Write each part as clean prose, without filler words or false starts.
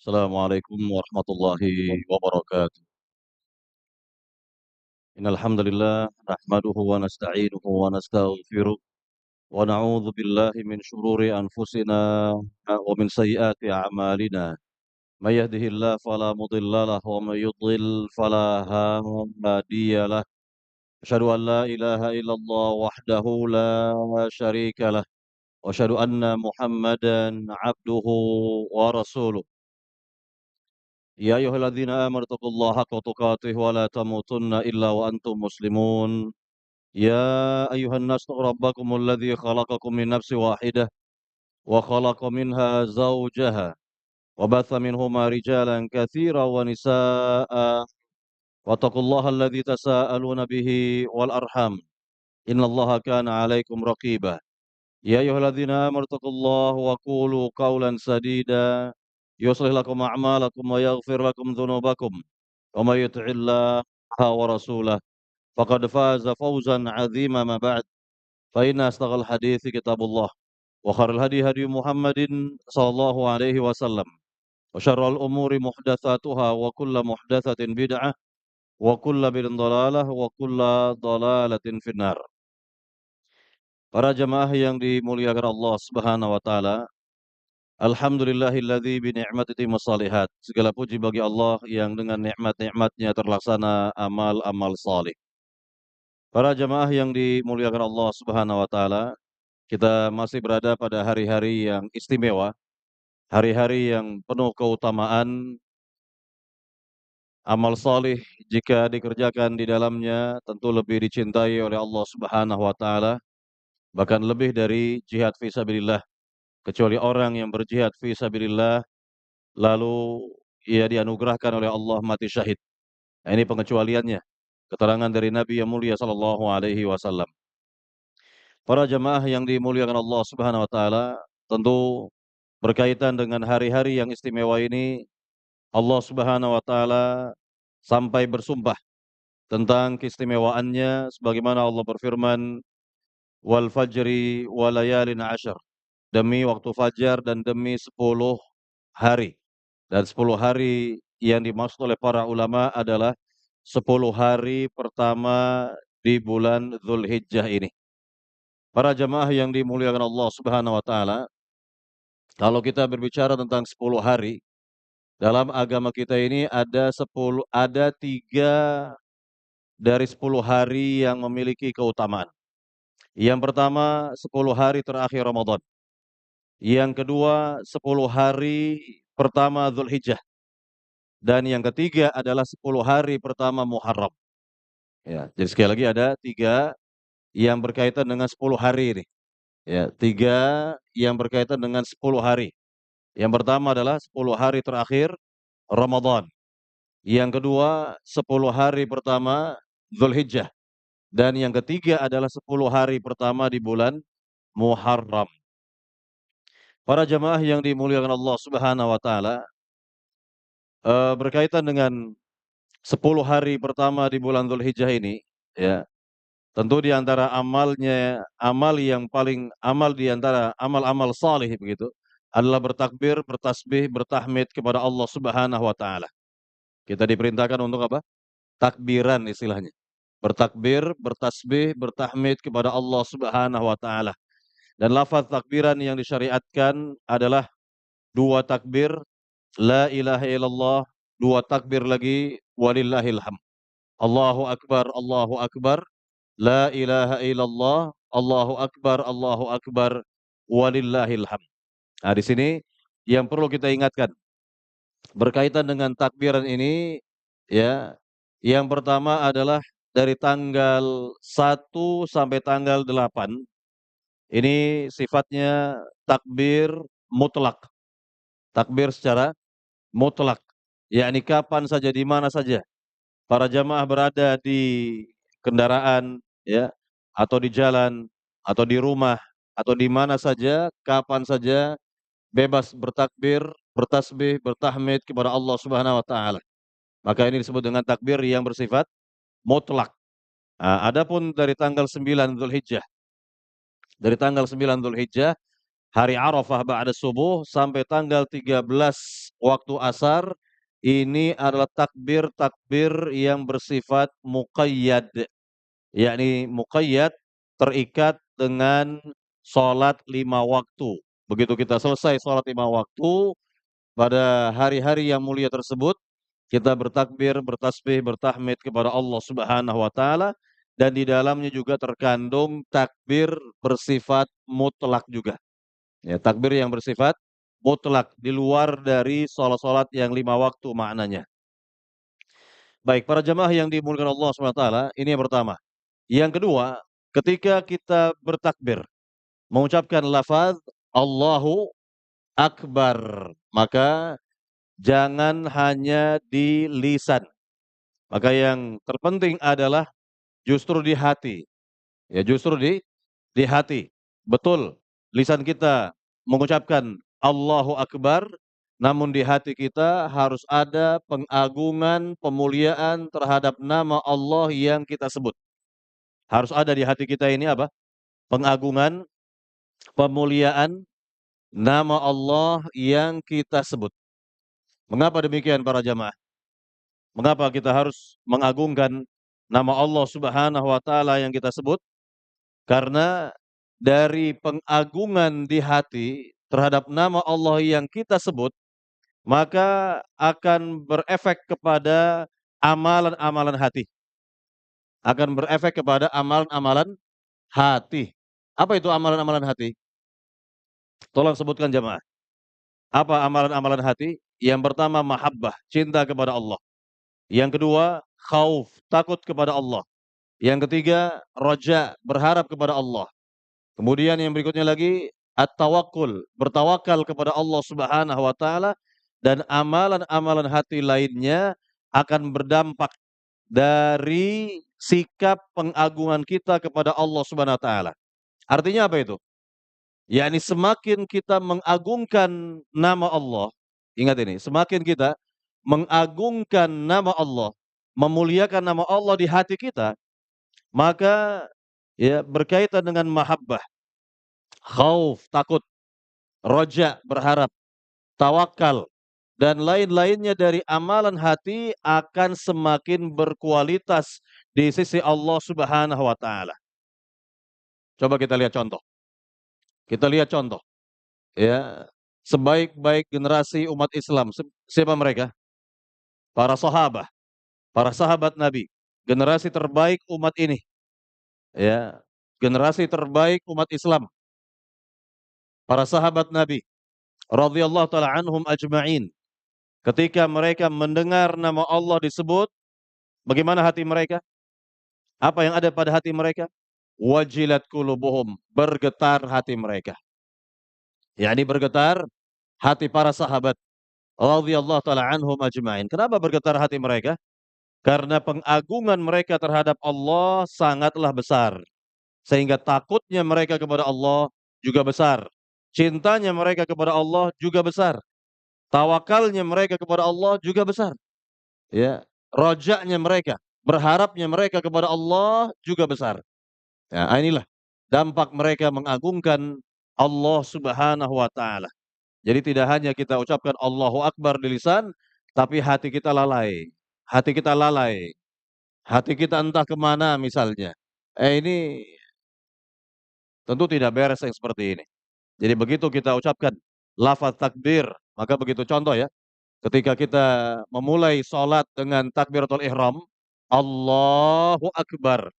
Assalamualaikum warahmatullahi wabarakatuh. Innal hamdalillah nahmaduhu wa nasta'inuhu wa nastaghfiruh wa na'udzu billahi min shururi anfusina wa min sayyiati a'malina. May yahdihillahu fala mudilla lahu wa may yudlil fala hadiya lahu. Asyhadu an la ilaha illallah wahdahu la syarika lah wa asyhadu anna Muhammadan 'abduhu wa rasuluh. يا أيها الذين آمنوا اتقوا الله حق تقاته ولا تموتن إلا وأنتم مسلمون يا أيها الناس اتقوا ربكم الذي خلقكم من نفس واحدة وخلق منها زوجها وبث منهما رجالا كثيرا ونساء واتقوا الله الذي تساءلون به والأرحام إن الله كان عليكم رقيبا يا أيها الذين آمنوا اتقوا الله وقولوا قولا سديدا يصلح لكم أعمالكم ويغفر لكم ذنوبكم ومن يطع الله ورسوله فقد فاز فوزا عظيما. ما بعد فإن أصدق الحديث كتاب الله وخير الهدي هدي محمد صلى الله عليه وسلم وشر الأمور محدثاتها وكل محدثة بدعة وكل بدعة ضلالة وكل ضلالة في النار. Para jemaah yang dimuliakan Allah Subhanahu wa taala, alhamdulillahilladzi bi ni'matihi tatimmu shalihat. Segala puji bagi Allah yang dengan nikmat-nikmatnya terlaksana amal-amal saleh. Para jemaah yang dimuliakan Allah Subhanahu wa taala, kita masih berada pada hari-hari yang istimewa, hari-hari yang penuh keutamaan. Amal saleh jika dikerjakan di dalamnya tentu lebih dicintai oleh Allah Subhanahu wa taala, bahkan lebih dari jihad fi sabilillah. Kecuali orang yang berjihad fi sabilillah lalu ia dianugerahkan oleh Allah mati syahid. Nah, ini pengecualiannya. Keterangan dari Nabi yang mulia sallallahu alaihi wasallam. Para jemaah yang dimuliakan Allah Subhanahu wa taala, tentu berkaitan dengan hari-hari yang istimewa ini, Allah Subhanahu wa taala sampai bersumpah tentang keistimewaannya sebagaimana Allah berfirman, "Wal fajri wa layalin 'ashr." Demi waktu fajar dan demi 10 hari. Dan 10 hari yang dimaksud oleh para ulama adalah 10 hari pertama di bulan Dzulhijjah ini. Para jemaah yang dimuliakan Allah Subhanahu wa taala, kalau kita berbicara tentang 10 hari, dalam agama kita ini ada 3 dari 10 hari yang memiliki keutamaan. Yang pertama 10 hari terakhir Ramadan. Yang kedua 10 hari pertama Dzulhijjah. Dan yang ketiga adalah 10 hari pertama Muharram. Ya, jadi sekali lagi ada 3 yang berkaitan dengan 10 hari ini. Ya, 3 yang berkaitan dengan 10 hari. Yang pertama adalah 10 hari terakhir Ramadan. Yang kedua 10 hari pertama Dzulhijjah. Dan yang ketiga adalah 10 hari pertama di bulan Muharram. Para jemaah yang dimuliakan Allah Subhanahu wa taala, berkaitan dengan 10 hari pertama di bulan Dzulhijjah ini, ya, tentu di antara amal di antara amal-amal saleh begitu, adalah bertakbir, bertasbih, bertahmid kepada Allah Subhanahu wa taala. Kita diperintahkan untuk apa? Takbiran istilahnya. Bertakbir, bertasbih, bertahmid kepada Allah Subhanahu wa taala. Dan lafaz takbiran yang disyariatkan adalah 2 takbir, la ilaha illallah, 2 takbir lagi, walillahil hamd. Allahu akbar, la ilaha illallah, Allahu akbar, walillahil hamd. Nah, di sini yang perlu kita ingatkan berkaitan dengan takbiran ini, ya, yang pertama adalah dari tanggal 1 sampai tanggal 8, ini sifatnya takbir mutlak, takbir secara mutlak, yakni kapan saja, di mana saja para jamaah berada di kendaraan, ya, atau di jalan, atau di rumah, atau di mana saja, kapan saja, bebas bertakbir, bertasbih, bertahmid kepada Allah Subhanahu wa taala. Maka ini disebut dengan takbir yang bersifat mutlak. Adapun dari tanggal 9 Dzulhijjah, dari tanggal 9 Dzulhijjah hari Arafah ba'da subuh sampai tanggal 13 waktu asar, ini adalah takbir-takbir yang bersifat muqayyad, yakni muqayyad terikat dengan sholat 5 waktu. Begitu kita selesai sholat 5 waktu pada hari-hari yang mulia tersebut, kita bertakbir, bertasbih, bertahmid kepada Allah Subhanahu wa taala, dan di dalamnya juga terkandung takbir bersifat mutlak juga. Ya, takbir yang bersifat mutlak di luar dari salat-salat yang 5 waktu maknanya. Baik, para jemaah yang dimuliakan Allah Subhanahu wa taala, ini yang pertama. Yang kedua, ketika kita bertakbir, mengucapkan lafaz Allahu Akbar, maka jangan hanya di lisan. Maka yang terpenting adalah justru di hati. Ya, justru di hati. Betul, lisan kita mengucapkan Allahu Akbar, namun di hati kita harus ada pengagungan, pemuliaan terhadap nama Allah yang kita sebut. Harus ada di hati kita ini apa? Pengagungan, pemuliaan nama Allah yang kita sebut. Mengapa demikian para jamaah? Mengapa kita harus mengagungkan nama Allah Subhanahu wa taala yang kita sebut? Karena dari pengagungan di hati terhadap nama Allah yang kita sebut, maka akan berefek kepada amalan-amalan hati. Akan berefek kepada amalan-amalan hati. Apa itu amalan-amalan hati? Tolong sebutkan jemaah. Apa amalan-amalan hati? Yang pertama mahabbah, cinta kepada Allah. Yang kedua khauf, takut kepada Allah. Yang ketiga roja, berharap kepada Allah. Kemudian yang berikutnya lagi at-tawakkul, bertawakal kepada Allah Subhanahu wa taala, dan amalan-amalan hati lainnya akan berdampak dari sikap pengagungan kita kepada Allah Subhanahu wa taala. Artinya apa itu? Yakni semakin kita mengagungkan nama Allah, ingat ini, semakin kita mengagungkan nama Allah, memuliakan nama Allah di hati kita, maka ya berkaitan dengan mahabbah, khauf, takut, roja, berharap, tawakal, dan lain-lainnya dari amalan hati akan semakin berkualitas di sisi Allah Subhanahu wa taala. Coba kita lihat contoh. Kita lihat contoh, ya. Sebaik-baik generasi umat Islam, siapa mereka? Para sahabat Nabi, generasi terbaik umat ini, ya. Generasi terbaik umat Islam, para sahabat Nabi radhiyallahu taala anhum ajma'in. Ketika mereka mendengar nama Allah disebut, bagaimana hati mereka? Apa yang ada pada hati mereka? Wajilat qulubuhum, bergetar hati mereka. Yani bergetar hati para sahabat radhiyallahu taala anhum ajma'in. Kenapa bergetar hati mereka? Karena pengagungan mereka terhadap Allah sangatlah besar. Sehingga takutnya mereka kepada Allah juga besar. Cintanya mereka kepada Allah juga besar. Tawakalnya mereka kepada Allah juga besar. Ya, rojaknya mereka, berharapnya mereka kepada Allah juga besar. Ya, inilah dampak mereka mengagungkan Allah Subhanahu wa taala. Jadi tidak hanya kita ucapkan Allahu Akbar di lisan, tapi hati kita lalai. Hati kita lalai. Hati kita entah kemana misalnya. Ini tentu tidak beres yang seperti ini. Jadi begitu kita ucapkan lafaz takbir, maka begitu contoh ya, ketika kita memulai sholat dengan takbiratul ihram, Allahu Akbar,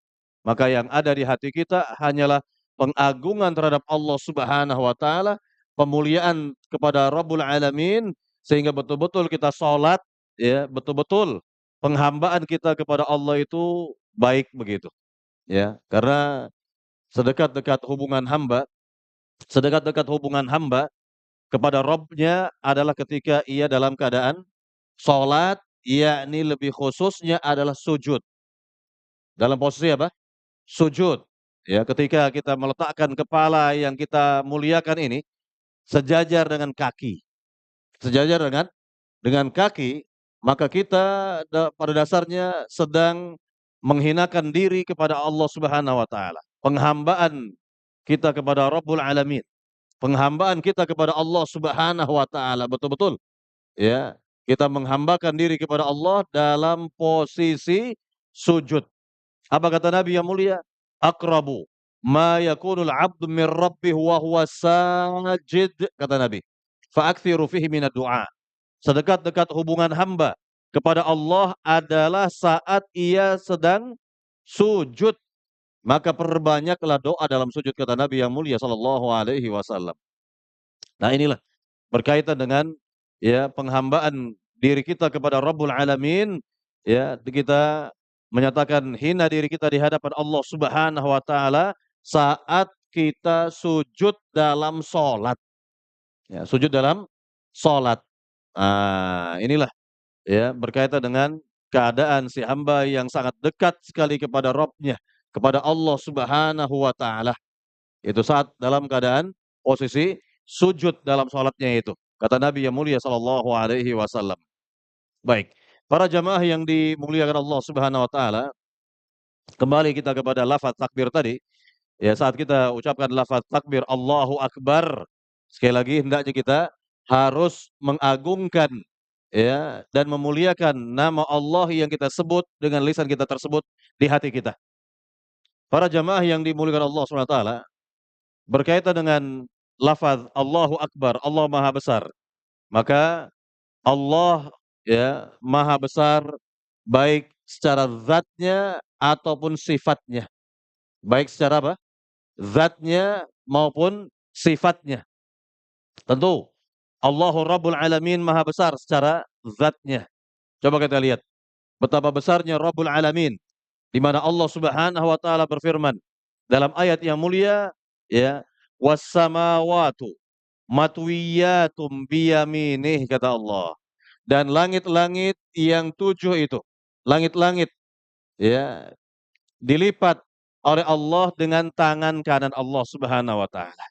maka yang ada di hati kita hanyalah pengagungan terhadap Allah Subhanahu wa taala, pemuliaan kepada Rabbul Alamin, sehingga betul-betul kita sholat, ya, betul-betul penghambaan kita kepada Allah itu baik begitu. Ya, karena sedekat-dekat hubungan hamba, sedekat-dekat hubungan hamba kepada Rabb-nya adalah ketika ia dalam keadaan sholat, yakni lebih khususnya adalah sujud. Dalam posisi apa? Sujud. Ya, ketika kita meletakkan kepala yang kita muliakan ini sejajar dengan kaki. Sejajar dengan kaki, maka kita pada dasarnya sedang menghinakan diri kepada Allah Subhanahu wa taala. Penghambaan kita kepada Rabbul Alamin. penghambaan kita kepada Allah Subhanahu wa taala betul-betul ya, kita menghambakan diri kepada Allah dalam posisi sujud. Apa kata Nabi yang mulia? "Aqrabu ma yakunul 'abdu min rabbih wa huwa sajid," kata Nabi. "Fa'aktsiru fihi minad du'a." Sedekat-dekat hubungan hamba kepada Allah adalah saat ia sedang sujud, maka perbanyaklah doa dalam sujud, kata Nabi yang mulia sallallahu alaihi wasallam. Nah, inilah berkaitan dengan ya penghambaan diri kita kepada Rabbul Alamin, ya kita menyatakan hina diri kita di hadapan Allah Subhanahu wa taala saat kita sujud dalam salat. Ya, sujud dalam salat. Inilah ya berkaitan dengan keadaan si hamba yang sangat dekat sekali kepada Rabb-nya, kepada Allah Subhanahu wa taala. Itu saat dalam keadaan posisi sujud dalam salatnya itu. Kata Nabi yang mulia sallallahu alaihi wasallam. Baik, para jamaah yang dimuliakan Allah Subhanahu wa taala, kembali kita kepada lafaz takbir tadi. Ya, saat kita ucapkan lafaz takbir Allahu Akbar, sekali lagi hendaknya kita harus mengagungkan ya dan memuliakan nama Allah yang kita sebut dengan lisan kita tersebut di hati kita. Para jamaah yang dimuliakan Allah Subhanahu wa taala, berkaitan dengan lafaz Allahu Akbar, Allah Maha Besar. Maka Allah ya Maha Besar baik secara zatnya ataupun sifatnya. Baik secara apa? Zatnya maupun sifatnya. Tentu Allahu Rabbul Alamin Maha Besar secara zatnya. Coba kita lihat betapa besarnya Rabbul Alamin di mana Allah Subhanahu wa taala berfirman dalam ayat yang mulia ya, "Was samawatu matwiyatum biyaminih," kata Allah. Dan langit-langit yang 7 itu, langit-langit ya, dilipat oleh Allah dengan tangan kanan Allah Subhanahu wa taala.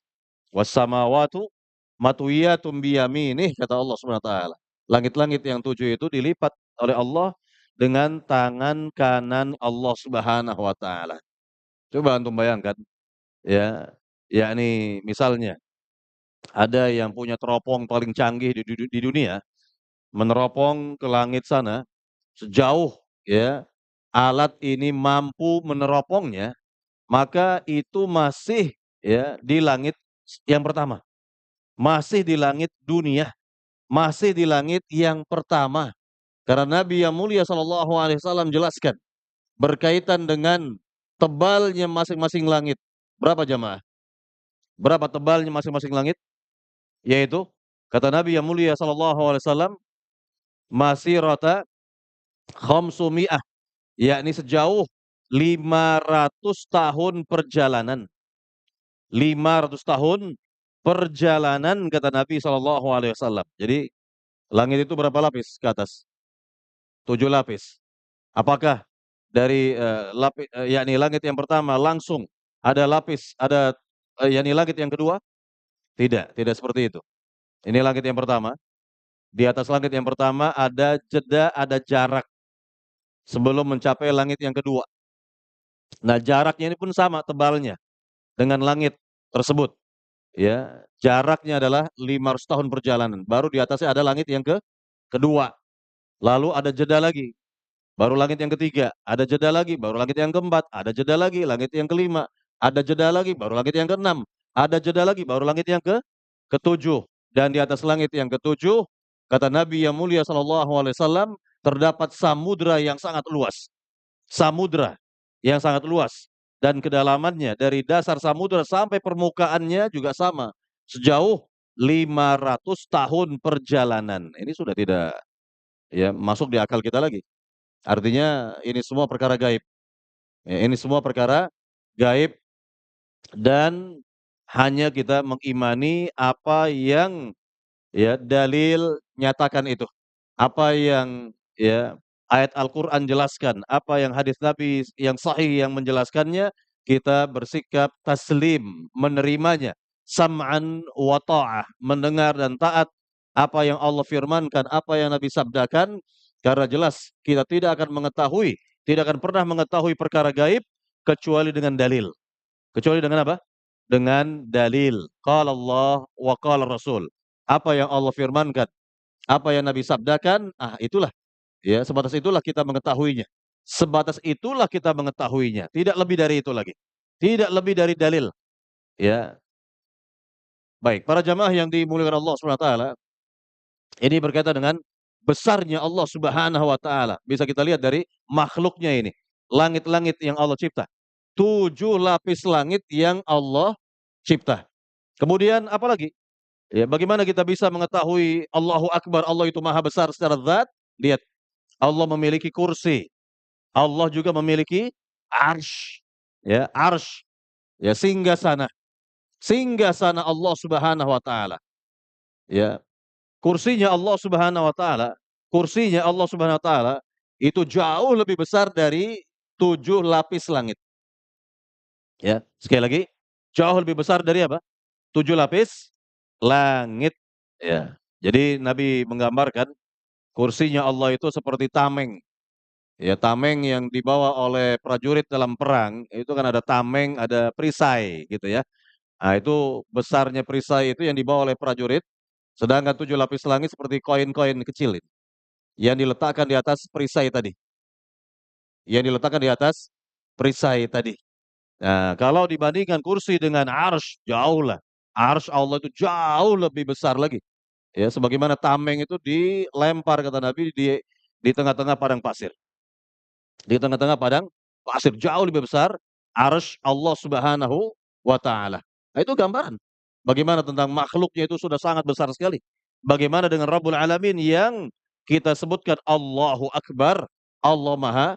"Was samawatu matwiyatum biyaminih," kata Allah Subhanahu wa taala. Langit-langit yang 7 itu dilipat oleh Allah dengan tangan kanan Allah Subhanahu wa taala. Coba antum bayangkan ya, yakni misalnya ada yang punya teropong paling canggih di dunia, meneropong ke langit sana, sejauh ya alat ini mampu meneropongnya, maka itu masih ya di langit yang pertama, masih di langit dunia, masih di langit yang pertama. Karena Nabi yang mulia sallallahu alaihi wasallam jelaskan berkaitan dengan tebalnya masing-masing langit. Berapa jamaah? Berapa tebalnya masing-masing langit? Yaitu kata Nabi yang mulia sallallahu alaihi wasallam, masirata khamsumi'ah, yakni sejauh 500 tahun perjalanan. 500 tahun perjalanan kata Nabi sallallahu alaihi wasallam. Jadi langit itu berapa lapis ke atas? 7 lapis. Apakah dari, yakni langit yang pertama langsung ada lapis, ada, yakni langit yang kedua? Tidak, tidak seperti itu. Ini langit yang pertama, di atas langit yang pertama ada jeda, ada jarak sebelum mencapai langit yang kedua. Nah, jaraknya ini pun sama tebalnya dengan langit tersebut, ya. Jaraknya adalah 500 tahun perjalanan, baru di atasnya ada langit yang kedua, lalu ada jeda lagi, baru langit yang ketiga, ada jeda lagi, baru langit yang keempat, ada jeda lagi, langit yang kelima, ada jeda lagi, baru langit yang keenam, ada jeda lagi, baru langit yang ketujuh. Dan di atas langit yang ketujuh, kata Nabi yang mulia sallallahu alaihi wasallam, terdapat samudra yang sangat luas. Samudra yang sangat luas dan kedalamannya dari dasar samudra sampai permukaannya juga sama, sejauh 500 tahun perjalanan. Ini sudah tidak ya masuk di akal kita lagi. Artinya ini semua perkara gaib. Ya, ini semua perkara gaib dan hanya kita mengimani apa yang ya dalil nyatakan itu. Apa yang ya ayat Al-Qur'an jelaskan, apa yang hadis Nabi yang sahih yang menjelaskannya, kita bersikap taslim, menerimanya, sam'an wa ta'ah, mendengar dan taat apa yang Allah firmankan, apa yang Nabi sabdakan, karena jelas kita tidak akan mengetahui, tidak akan pernah mengetahui perkara gaib kecuali dengan dalil. Kecuali dengan apa? dengan dalil. Qala Allah wa qala Rasul. Apa yang Allah firmankan, apa yang Nabi sabdakan, itulah, ya, sebatas itulah kita mengetahuinya. Sebatas itulah kita mengetahuinya, tidak lebih dari itu lagi. Tidak lebih dari dalil, ya. Baik, para jamaah yang dimuliakan Allah Subhanahu wa taala, ini berkaitan dengan besarnya Allah Subhanahu wa taala. Bisa kita lihat dari makhluknya ini. Langit-langit yang Allah cipta. 7 lapis langit yang Allah cipta. Kemudian apalagi? Ya, bagaimana kita bisa mengetahui Allahu Akbar, Allah itu maha besar secara zat? Lihat, Allah memiliki kursi. Allah juga memiliki arsy. Ya, arsy. Ya, singgasana. Singgasana Allah Subhanahu wa taala. Ya, kursinya Allah Subhanahu wa taala, kursinya Allah Subhanahu wa taala itu jauh lebih besar dari 7 lapis langit, ya. Sekali lagi, jauh lebih besar dari apa? 7 lapis langit, ya. Jadi Nabi menggambarkan kursinya Allah itu seperti tameng, ya, tameng yang dibawa oleh prajurit dalam perang, itu kan ada tameng, ada perisai gitu ya. Nah, itu besarnya perisai itu yang dibawa oleh prajurit, sedangkan 7 lapis langit seperti koin-koin kecil itu, yang diletakkan di atas perisai tadi, yang diletakkan di atas perisai tadi. Nah, kalau dibandingkan kursi dengan arsy, jauhlah. Arsy Allah itu jauh lebih besar lagi. Ya, sebagaimana tameng itu dilempar kata Nabi di tengah-tengah padang pasir. Di tengah-tengah padang pasir jauh lebih besar arsy Allah Subhanahu wa taala. Nah, itu gambaran bagaimana tentang makhluknya itu sudah sangat besar sekali. Bagaimana dengan Rabbul Alamin yang kita sebutkan Allahu Akbar, Allah Maha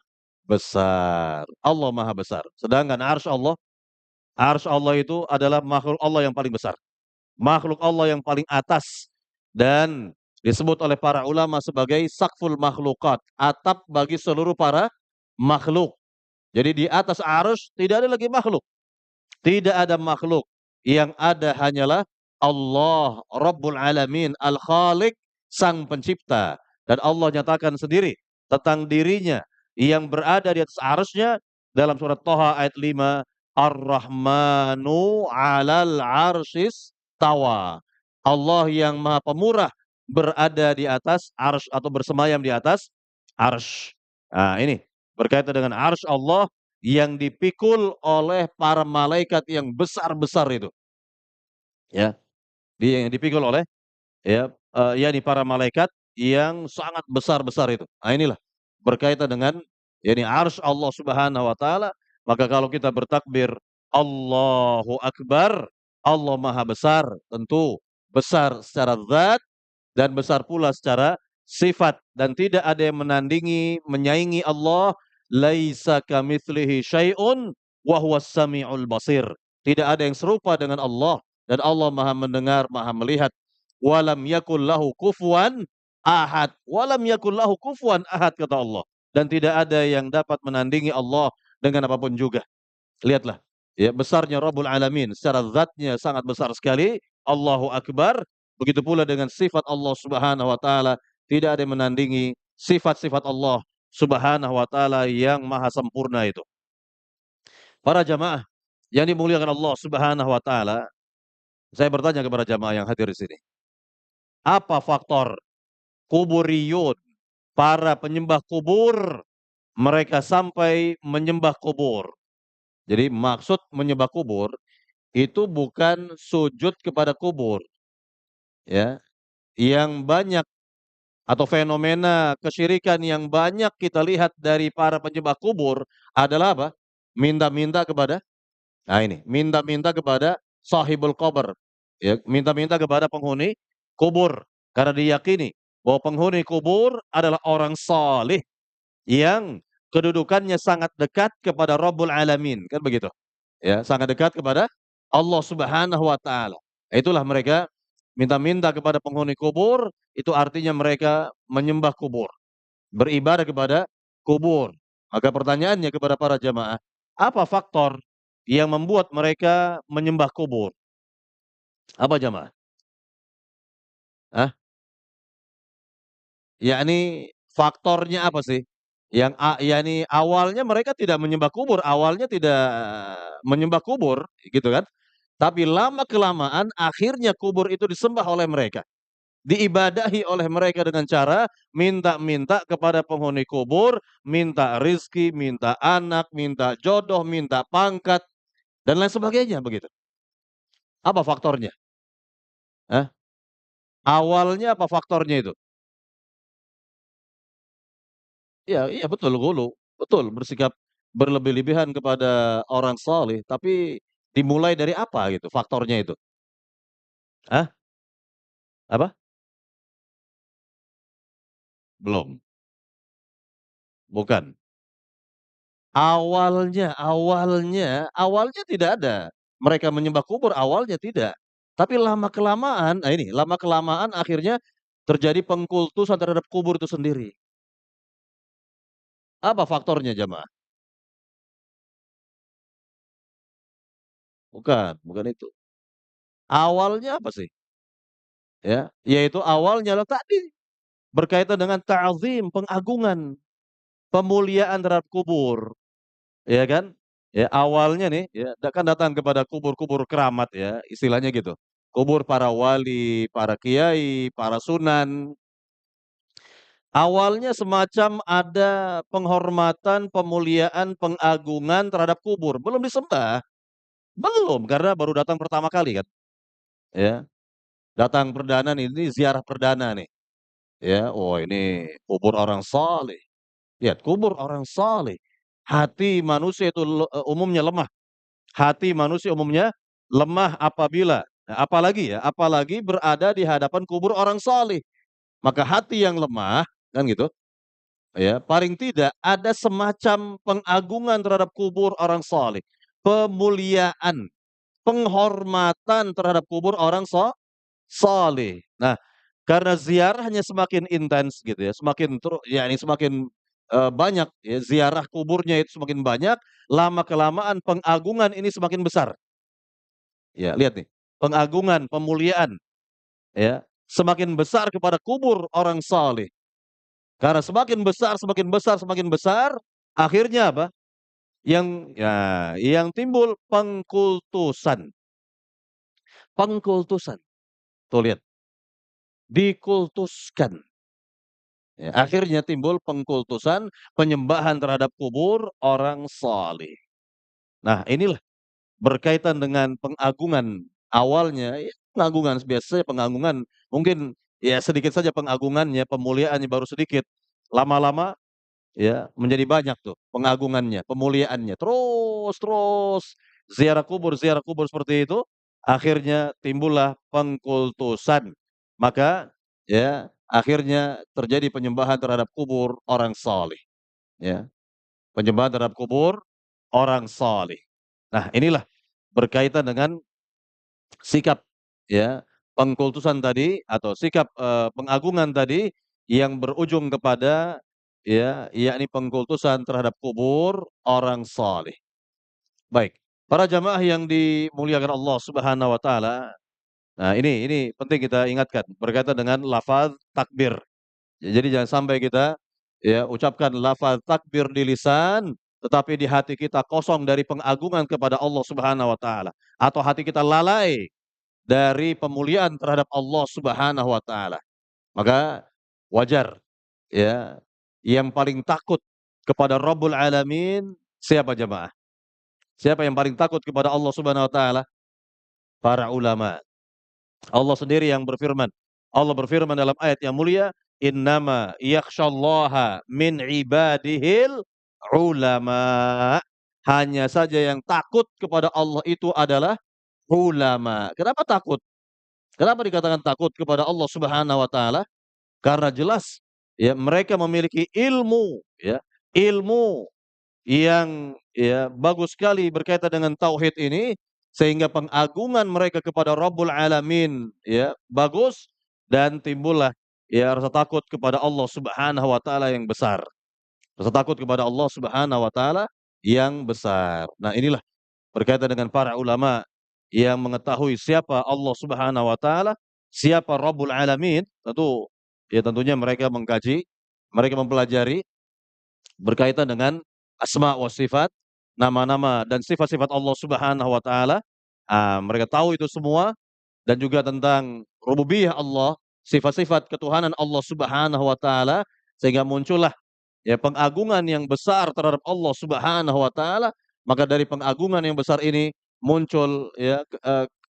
Besar. Allah Maha Besar. Sedangkan arsy Allah itu adalah makhluk Allah yang paling besar. Makhluk Allah yang paling atas dan disebut oleh para ulama sebagai sakful makhlukat, atap bagi seluruh para makhluk. Jadi di atas arsy tidak ada lagi makhluk, tidak ada makhluk, yang ada hanyalah Allah Rabbul Alamin, Al-Khaliq, Sang Pencipta. Dan Allah nyatakan sendiri tentang dirinya yang berada di atas arsy-Nya dalam surat Thaha ayat 5, Ar-Rahmanu 'alal 'arsyis tawa. Allah yang Maha Pemurah berada di atas arsy atau bersemayam di atas arsy. Nah, ini berkaitan dengan arsy Allah yang dipikul oleh para malaikat yang besar-besar itu, ya. Yang dipikul oleh, ya, yakni para malaikat yang sangat besar-besar itu. Nah, inilah berkaitan dengan yakni arsy Allah Subhanahu wa taala, maka kalau kita bertakbir, Allahu Akbar, Allah Maha Besar, tentu besar secara zat dan besar pula secara sifat, dan tidak ada yang menandingi, menyaingi Allah. Laisa kamitslihi syai'un wa huwas samiul basir. Tidak ada yang serupa dengan Allah dan Allah Maha mendengar, Maha melihat. Walam yakul lahu kufuwan ahad. Walam yakul lahu kufuwan ahad kata Allah. Dan tidak ada yang dapat menandingi Allah dengan apapun juga. Lihatlah, ya, besarnya Rabbul Alamin, secara zatnya sangat besar sekali, Allahu Akbar, begitu pula dengan sifat Allah Subhanahu wa taala, tidak ada yang menandingi sifat-sifat Allah Subhanahu wa taala yang maha sempurna itu. Para jamaah yang dimuliakan Allah Subhanahu wa taala, saya bertanya kepada jamaah yang hadir di sini, apa faktor kuburiyun, para penyembah kubur, mereka sampai menyembah kubur? Jadi maksud menyembah kubur itu bukan sujud kepada kubur, ya. Yang banyak atau fenomena kesyirikan yang banyak kita lihat dari para penyembah kubur adalah apa? Minta-minta kepada, nah ini, minta-minta kepada sahibul qabr, ya, minta-minta kepada penghuni kubur. Karena diyakini bahwa penghuni kubur adalah orang saleh yang kedudukannya sangat dekat kepada Rabbul Alamin, kan begitu. Ya, sangat dekat kepada Allah Subhanahu wa taala. Itulah mereka minta-minta kepada penghuni kubur, itu artinya mereka menyembah kubur, beribadah kepada kubur. Maka pertanyaannya kepada para jamaah, apa faktor yang membuat mereka menyembah kubur? Apa jamaah? Ah, yakni faktornya apa sih? Yakni awalnya mereka tidak menyembah kubur, awalnya tidak menyembah kubur, gitu kan? Tapi lama-kelamaan akhirnya kubur itu disembah oleh mereka, diibadahi oleh mereka dengan cara minta-minta kepada penghuni kubur, minta rizki, minta anak, minta jodoh, minta pangkat, dan lain sebagainya begitu. Apa faktornya? Hah? Awalnya apa faktornya itu? Iya iya betul, ghulu, betul, bersikap berlebih-lebihan kepada orang saleh, tapi dimulai dari apa gitu faktornya itu? Hah? Apa? Belum, bukan. Awalnya tidak ada. Mereka menyembah kubur awalnya tidak. Tapi lama-kelamaan, nah ini, lama-kelamaan akhirnya terjadi pengkultusan terhadap kubur itu sendiri. Apa faktornya jamaah? Bukan, bukan itu. Awalnya apa sih? Ya, yaitu awalnya lah tadi berkaitan dengan ta'zim, pengagungan, pemuliaan terhadap kubur, ya kan? Ya, awalnya nih, ya, kan datang kepada kubur-kubur keramat ya, istilahnya gitu. Kubur para wali, para kiai, para sunan. Awalnya semacam ada penghormatan, pemuliaan, pengagungan terhadap kubur, belum disembah, belum, karena baru datang pertama kali kan, ya. Datang perdana nih, ini ziarah perdana nih, ya. Oh ini kubur orang saleh, lihat kubur orang saleh. Hati manusia itu umumnya lemah. Hati manusia umumnya lemah apabila apalagi berada di hadapan kubur orang saleh. Maka hati yang lemah, kan gitu, ya, paling tidak ada semacam pengagungan terhadap kubur orang saleh, pemuliaan, penghormatan terhadap kubur orang saleh. Nah, karena ziarahnya semakin intens gitu ya, semakin yakni semakin, banyak ya, ziarah kuburnya itu semakin banyak, lama-kelamaan pengagungan ini semakin besar. Ya, lihat nih, pengagungan, pemuliaan, ya, semakin besar kepada kubur orang saleh. Karena semakin besar semakin besar semakin besar, akhirnya apa? Yang timbul pengkultusan. Pengkultusan. Tuh lihat, dikultuskan. Ya, akhirnya timbul pengkultusan, penyembahan terhadap kubur orang saleh. Nah, inilah berkaitan dengan pengagungan awalnya, ya pengagungan biasa saja pengagungan, mungkin ya sedikit saja pengagungannya, pemuliaannya baru sedikit. Lama-lama ya menjadi banyak tuh pengagungannya, pemuliaannya, terus terus ziarah kubur seperti itu, akhirnya timbullah pengkultusan. Maka ya akhirnya terjadi penyembahan terhadap kubur orang saleh, ya, penyembahan terhadap kubur orang saleh. Nah, inilah berkaitan dengan sikap ya, pengkultusan tadi atau sikap, pengagungan tadi yang berujung kepada ya, yakni pengkultusan terhadap kubur orang saleh. Baik, para jamaah yang dimuliakan Allah Subhanahu wa taala, nah ini penting kita ingatkan berkaitan dengan lafaz takbir. Ya, jadi jangan sampai kita ya ucapkan lafaz takbir di lisan, tetapi di hati kita kosong dari pengagungan kepada Allah Subhanahu wa taala atau hati kita lalai dari pemuliaan terhadap Allah Subhanahu wa taala. Maka wajar ya, yang paling takut kepada Rabbul Alamin siapa jemaah? Siapa yang paling takut kepada Allah Subhanahu wa taala? Para ulama. Allah sendiri yang berfirman. Allah berfirman dalam ayat yang mulia, "Innama yakhsyallaha min ibadihil ulama." Hanya saja yang takut kepada Allah itu adalah ulama. Kenapa takut? Kenapa dikatakan takut kepada Allah Subhanahu wa taala? Karena jelas ya mereka memiliki ilmu ya, ilmu yang ya bagus sekali berkaitan dengan tauhid ini sehingga pengagungan mereka kepada Rabbul Alamin ya bagus dan timbullah ya rasa takut kepada Allah Subhanahu wa taala yang besar. Rasa takut kepada Allah Subhanahu wa taala yang besar. Nah, inilah berkaitan dengan para ulama yang mengetahui siapa Allah Subhanahu wa taala, siapa Rabbul Alamin, tentunya mereka mengkaji, mereka mempelajari berkaitan dengan asma wa sifat, nama-nama dan sifat-sifat Allah Subhanahu wa taala. Mereka tahu itu semua dan juga tentang rububiyah Allah, sifat-sifat ketuhanan Allah Subhanahu wa taala, sehingga muncullah ya pengagungan yang besar terhadap Allah Subhanahu wa taala. Maka dari pengagungan yang besar ini muncul ya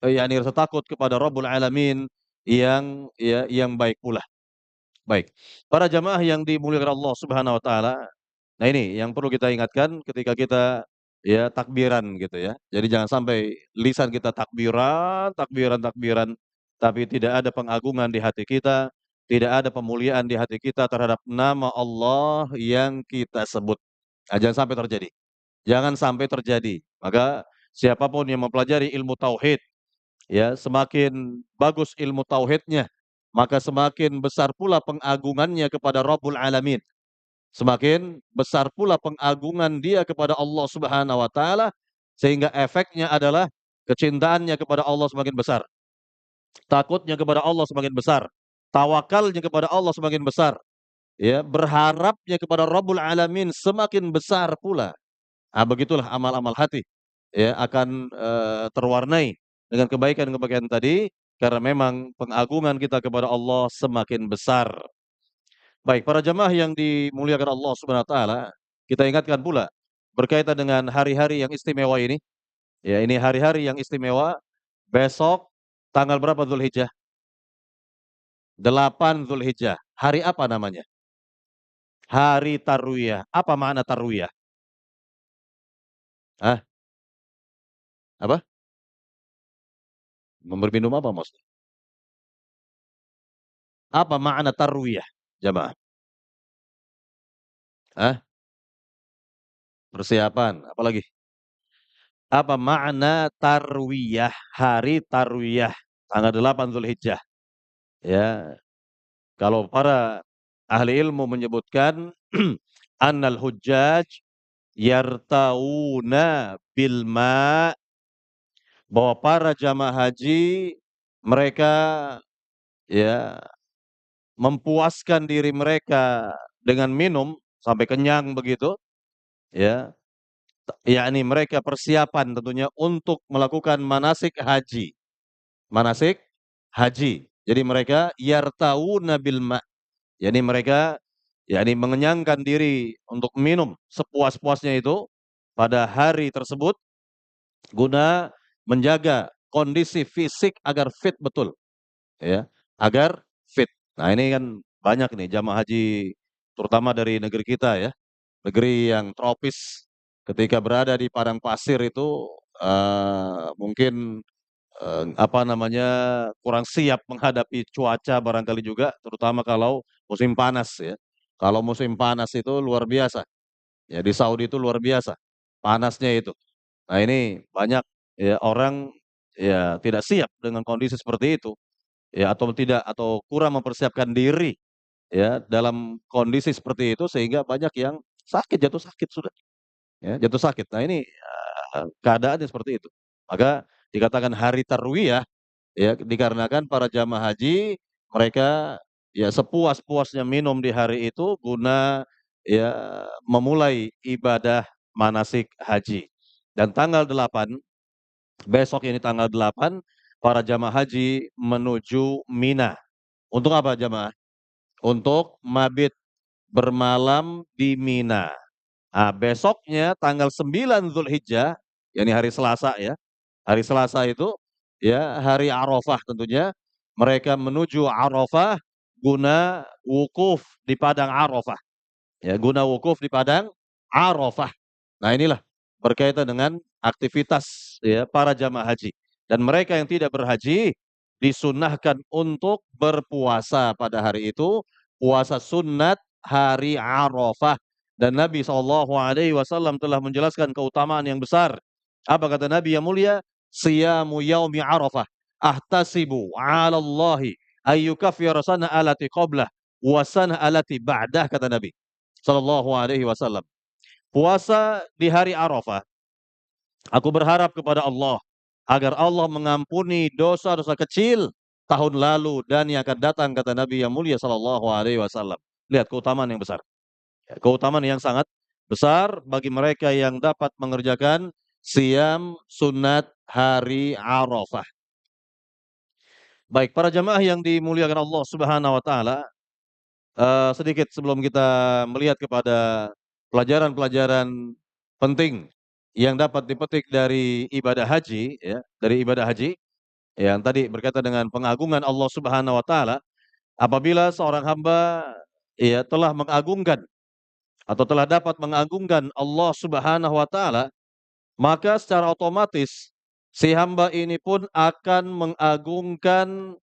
yakni rasa takut kepada Rabbul Alamin yang baik pula. Baik, para jamaah yang dimuliakan Allah Subhanahu wa taala, nah ini yang perlu kita ingatkan ketika kita ya takbiran gitu ya. Jadi jangan sampai lisan kita takbiran, takbiran, takbiran, tapi tidak ada pengagungan di hati kita, tidak ada pemuliaan di hati kita terhadap nama Allah yang kita sebut. Jangan sampai terjadi. Jangan sampai terjadi. Maka siapapun yang mempelajari ilmu tauhid, ya semakin bagus ilmu tauhidnya, maka semakin besar pula pengagungannya kepada Rabbul Alamin. Semakin besar pula pengagungan dia kepada Allah Subhanahu wa taala, sehingga efeknya adalah kecintaannya kepada Allah semakin besar, takutnya kepada Allah semakin besar, tawakalnya kepada Allah semakin besar, ya, berharapnya kepada Rabbul Alamin semakin besar pula. Begitulah amal-amal hati, ya, akan, terwarnai dengan kebaikan-kebaikan tadi, karena memang pengagungan kita kepada Allah semakin besar. Baik, para jamaah yang dimuliakan Allah Subhanahu wa taala, kita ingatkan pula berkaitan dengan hari-hari yang istimewa ini, ya ini hari-hari yang istimewa, besok tanggal berapa Zulhijjah? 8 Zulhijjah. Hari apa namanya? Hari Tarwiyah. Apa makna Tarwiyah? Hah? Apa? Memberi minum apa maksudnya? Apa makna Tarwiyah, jamaah? Hah? Persiapan, apalagi? Apa makna Tarwiyah? Hari Tarwiyah, tanggal 8 Zulhijjah. Ya, kalau para ahli ilmu menyebutkan annal hujjaj yartauna bil ma', bahwa para jamaah haji mereka ya mempuaskan diri mereka dengan minum sampai kenyang begitu ya, yakni mereka persiapan tentunya untuk melakukan manasik haji. Manasik haji. Jadi mereka yartauna bil ma', yakni mereka yakni mengenyangkan diri untuk minum sepuas-puasnya itu pada hari tersebut guna menjaga kondisi fisik agar fit betul, ya, agar fit. Nah, ini kan banyak nih jamaah haji terutama dari negeri kita ya, negeri yang tropis, ketika berada di padang pasir itu, mungkin, apa namanya, kurang siap menghadapi cuaca barangkali juga, terutama kalau musim panas ya. Kalau musim panas itu luar biasa, ya di Saudi itu luar biasa panasnya itu. Nah ini banyak ya orang ya tidak siap dengan kondisi seperti itu, ya atau kurang mempersiapkan diri ya dalam kondisi seperti itu sehingga banyak yang sakit, jatuh sakit sudah, ya jatuh sakit. Nah ini, keadaannya seperti itu. Maka dikatakan hari tarwiyah ya dikarenakan para jamaah haji mereka ya sepuas-puasnya minum di hari itu guna ya memulai ibadah manasik haji. Dan tanggal 8, besok ini tanggal 8, para jamaah haji menuju Mina. Untuk apa jamaah? Untuk mabit bermalam di Mina. Besoknya tanggal 9 Zulhijjah, yakni hari Selasa ya. Hari Selasa itu ya hari Arafah tentunya. Mereka menuju Arafah guna wukuf di padang Arafah. Ya, guna wukuf di padang Arafah. Nah, inilah berkaitan dengan aktivitas ya para jamaah haji. Dan mereka yang tidak berhaji disunahkan untuk berpuasa pada hari itu, puasa sunnat hari Arafah. Dan Nabi SAW telah menjelaskan keutamaan yang besar. Apa kata Nabi yang mulia? Siyamu yaumi Arafah ahtasibu 'ala Allahi ayyukaffira sana alati qablah wa sana alati ba'dah, kata Nabi SAW. Puasa di hari Arafah, aku berharap kepada Allah agar Allah mengampuni dosa-dosa kecil tahun lalu dan yang akan datang, kata Nabi yang mulia SAW. Lihat keutamaan yang besar. Ya, keutamaan yang sangat besar bagi mereka yang dapat mengerjakan siam sunat hari Arafah. Baik, para jamaah yang dimuliakan Allah Subhanahu wa taala, sedikit sebelum kita melihat kepada pelajaran-pelajaran penting yang dapat dipetik dari ibadah haji ya, dari ibadah haji yang tadi berkaitan dengan pengagungan Allah Subhanahu wa taala, apabila seorang hamba ya telah mengagungkan atau telah dapat mengagungkan Allah Subhanahu wa taala, maka secara otomatis si hamba ini pun akan mengagungkan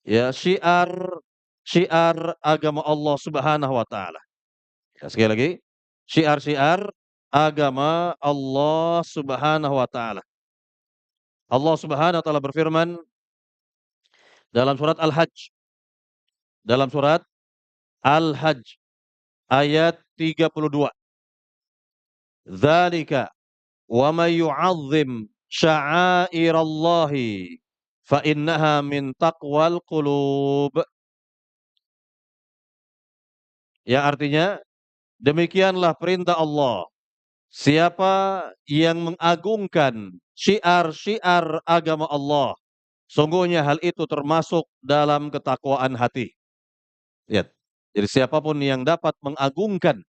ya syiar syiar agama Allah Subhanahu wa taala. Ya, sekali lagi, syiar-syiar agama Allah Subhanahu wa taala. Allah Subhanahu wa taala berfirman dalam surat Al-Hajj, dalam surat Al-Hajj ayat 32. "Dzalika wa may yu'azzim sya'airallahi fa innaha min taqwal qulub." Yang artinya, demikianlah perintah Allah. Siapa yang mengagungkan syiar-syiar agama Allah, sungguhnya hal itu termasuk dalam ketakwaan hati. Lihat. Jadi siapapun yang dapat mengagungkan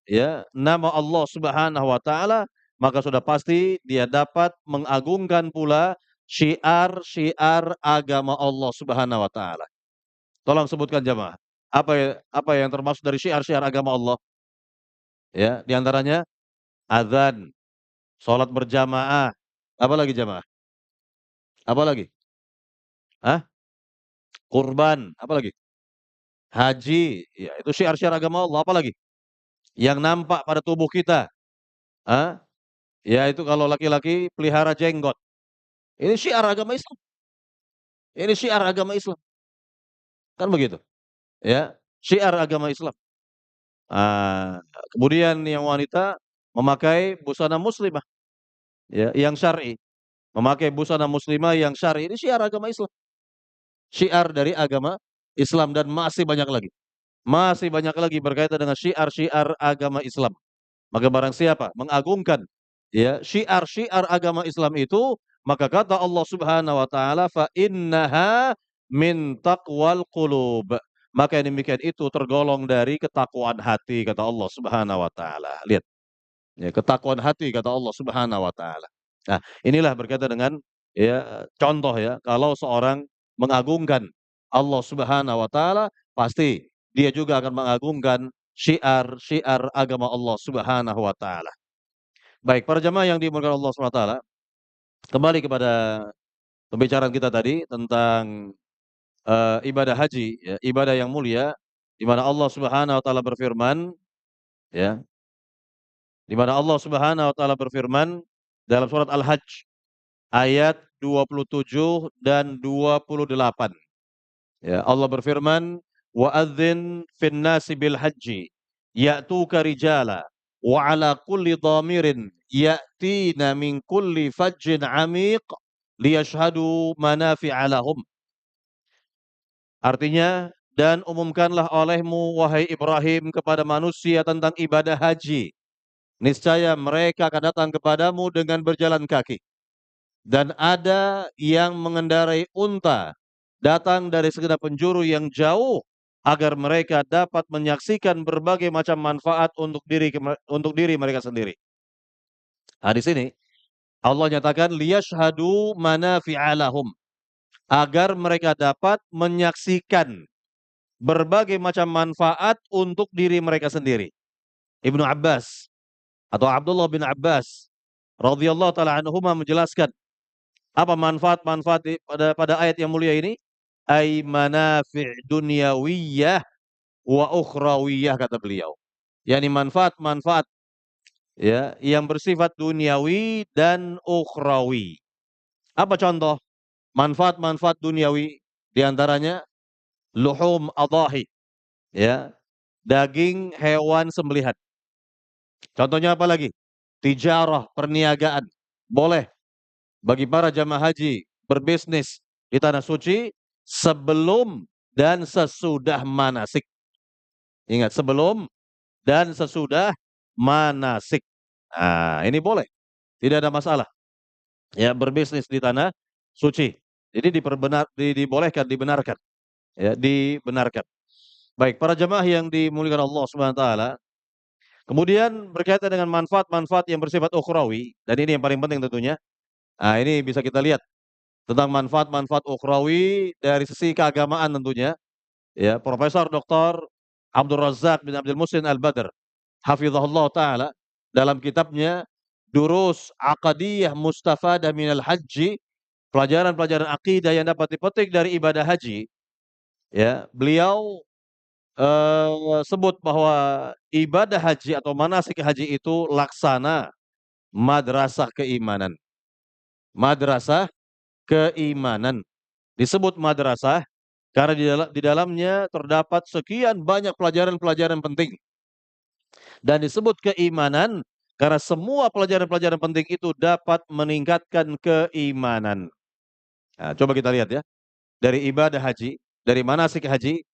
ya nama Allah Subhanahu wa taala, maka sudah pasti dia dapat mengagungkan pula syiar-syiar agama Allah Subhanahu wa taala. Tolong sebutkan jemaah, apa yang termasuk dari syiar-syiar agama Allah? Ya, di antaranya azan, salat berjamaah, apalagi jemaah? Apalagi? Hah? Kurban, apalagi? Haji, ya itu syiar-syiar agama Allah, apalagi? Yang nampak pada tubuh kita, ah, ya itu kalau laki-laki pelihara jenggot. Ini syiar agama Islam, ini syiar agama Islam, kan begitu, ya, syiar agama Islam. Kemudian yang wanita memakai busana muslimah, ya, yang syar'i, memakai busana muslimah yang syar'i, ini syiar agama Islam, syiar dari agama Islam dan masih banyak lagi berkaitan dengan syiar-syiar agama Islam. Maka barang siapa mengagungkan ya syiar-syiar agama Islam itu, maka kata Allah Subhanahu wa taala, "Fa innaha min taqwal qulub." Maka yang demikian itu tergolong dari ketakwaan hati kata Allah Subhanahu wa taala. Lihat, ya ketakwaan hati kata Allah Subhanahu wa taala. Nah, inilah berkaitan dengan ya contoh ya kalau seorang mengagungkan Allah Subhanahu wa taala, pasti dia juga akan mengagungkan syiar-syiar agama Allah Subhanahu wa taala. Baik, para jemaah yang dimuliakan Allah Subhanahu wa taala, kembali kepada pembicaraan kita tadi tentang, ibadah haji ya, ibadah yang mulia di mana Allah Subhanahu wa taala berfirman ya, di mana Allah Subhanahu wa taala berfirman dalam surat Al-Hajj ayat 27 dan 28. Ya, Allah berfirman, "Wa adzin fin nasi bil haji ya'tuka rijala wa 'ala kulli dhamirin ya'tina min kulli fajjin 'amiq liyashhadu manafi'a lahum." Artinya, dan umumkanlah olehmu wahai Ibrahim kepada manusia tentang ibadah haji. Niscaya mereka akan datang kepadamu dengan berjalan kaki. Dan ada yang mengendarai unta, datang dari segenap penjuru yang jauh, agar mereka dapat menyaksikan berbagai macam manfaat untuk diri mereka sendiri. Nah, di sini Allah nyatakan liyashhadu manafi'a lahum, agar mereka dapat menyaksikan berbagai macam manfaat untuk diri mereka sendiri. Ibnu Abbas atau Abdullah bin Abbas radhiyallahu taala anhuma menjelaskan apa manfaat-manfaat pada ayat yang mulia ini? Ai manafi' dunyawiyah wa ukhrawiyah kata beliau. Yani manfaat-manfaat ya yang bersifat duniawi dan ukhrawi. Apa contoh manfaat-manfaat duniawi? Di antaranya luhum adahi ya, daging hewan sembelihan. Contohnya apa lagi? Tijarah, perniagaan. Boleh bagi para jamaah haji berbisnis di tanah suci sebelum dan sesudah manasik. Ingat, sebelum dan sesudah manasik. Ini boleh, tidak ada masalah. ya berbisnis di tanah suci. Jadi dibolehkan, dibenarkan, ya, dibenarkan. Baik, para jamaah yang dimuliakan Allah Subhanahu wa taala, kemudian berkaitan dengan manfaat-manfaat yang bersifat ukhrawi, dan ini yang paling penting tentunya. Nah, ini bisa kita lihat tentang manfaat-manfaat ukhrawi dari sisi keagamaan tentunya, ya. Profesor Dr. Abdul Razak bin Abdul Muhsin Al-Badr, hafizahullah taala, dalam kitabnya Durus Aqadiyah Mustafadah Minal Haji, pelajaran-pelajaran akidah yang dapat dipetik dari ibadah haji, ya. Beliau sebut bahwa ibadah haji atau manasik haji itu laksana madrasah keimanan. Madrasah keimanan. Disebut madrasah karena di dalamnya terdapat sekian banyak pelajaran-pelajaran penting, dan disebut keimanan karena semua pelajaran-pelajaran penting itu dapat meningkatkan keimanan. Nah, coba kita lihat ya, dari ibadah haji, dari manasik haji,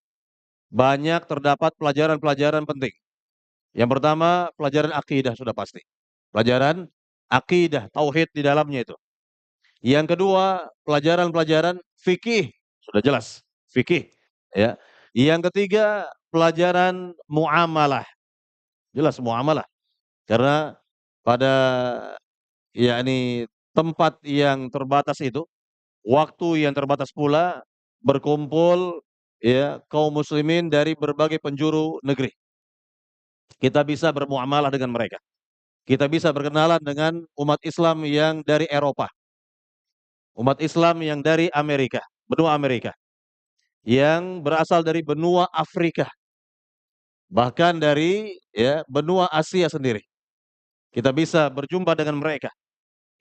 banyak terdapat pelajaran-pelajaran penting. Yang pertama, pelajaran akidah sudah pasti. Pelajaran akidah, tauhid di dalamnya itu. Yang kedua, pelajaran-pelajaran fikih, sudah jelas, fikih, ya. Yang ketiga, pelajaran muamalah, jelas muamalah. Karena pada yakni tempat yang terbatas itu, waktu yang terbatas pula, berkumpul ya kaum muslimin dari berbagai penjuru negeri. Kita bisa bermuamalah dengan mereka. Kita bisa berkenalan dengan umat Islam yang dari Eropa, umat Islam yang dari Amerika, benua Amerika, yang berasal dari benua Afrika, bahkan dari ya benua Asia sendiri. Kita bisa berjumpa dengan mereka,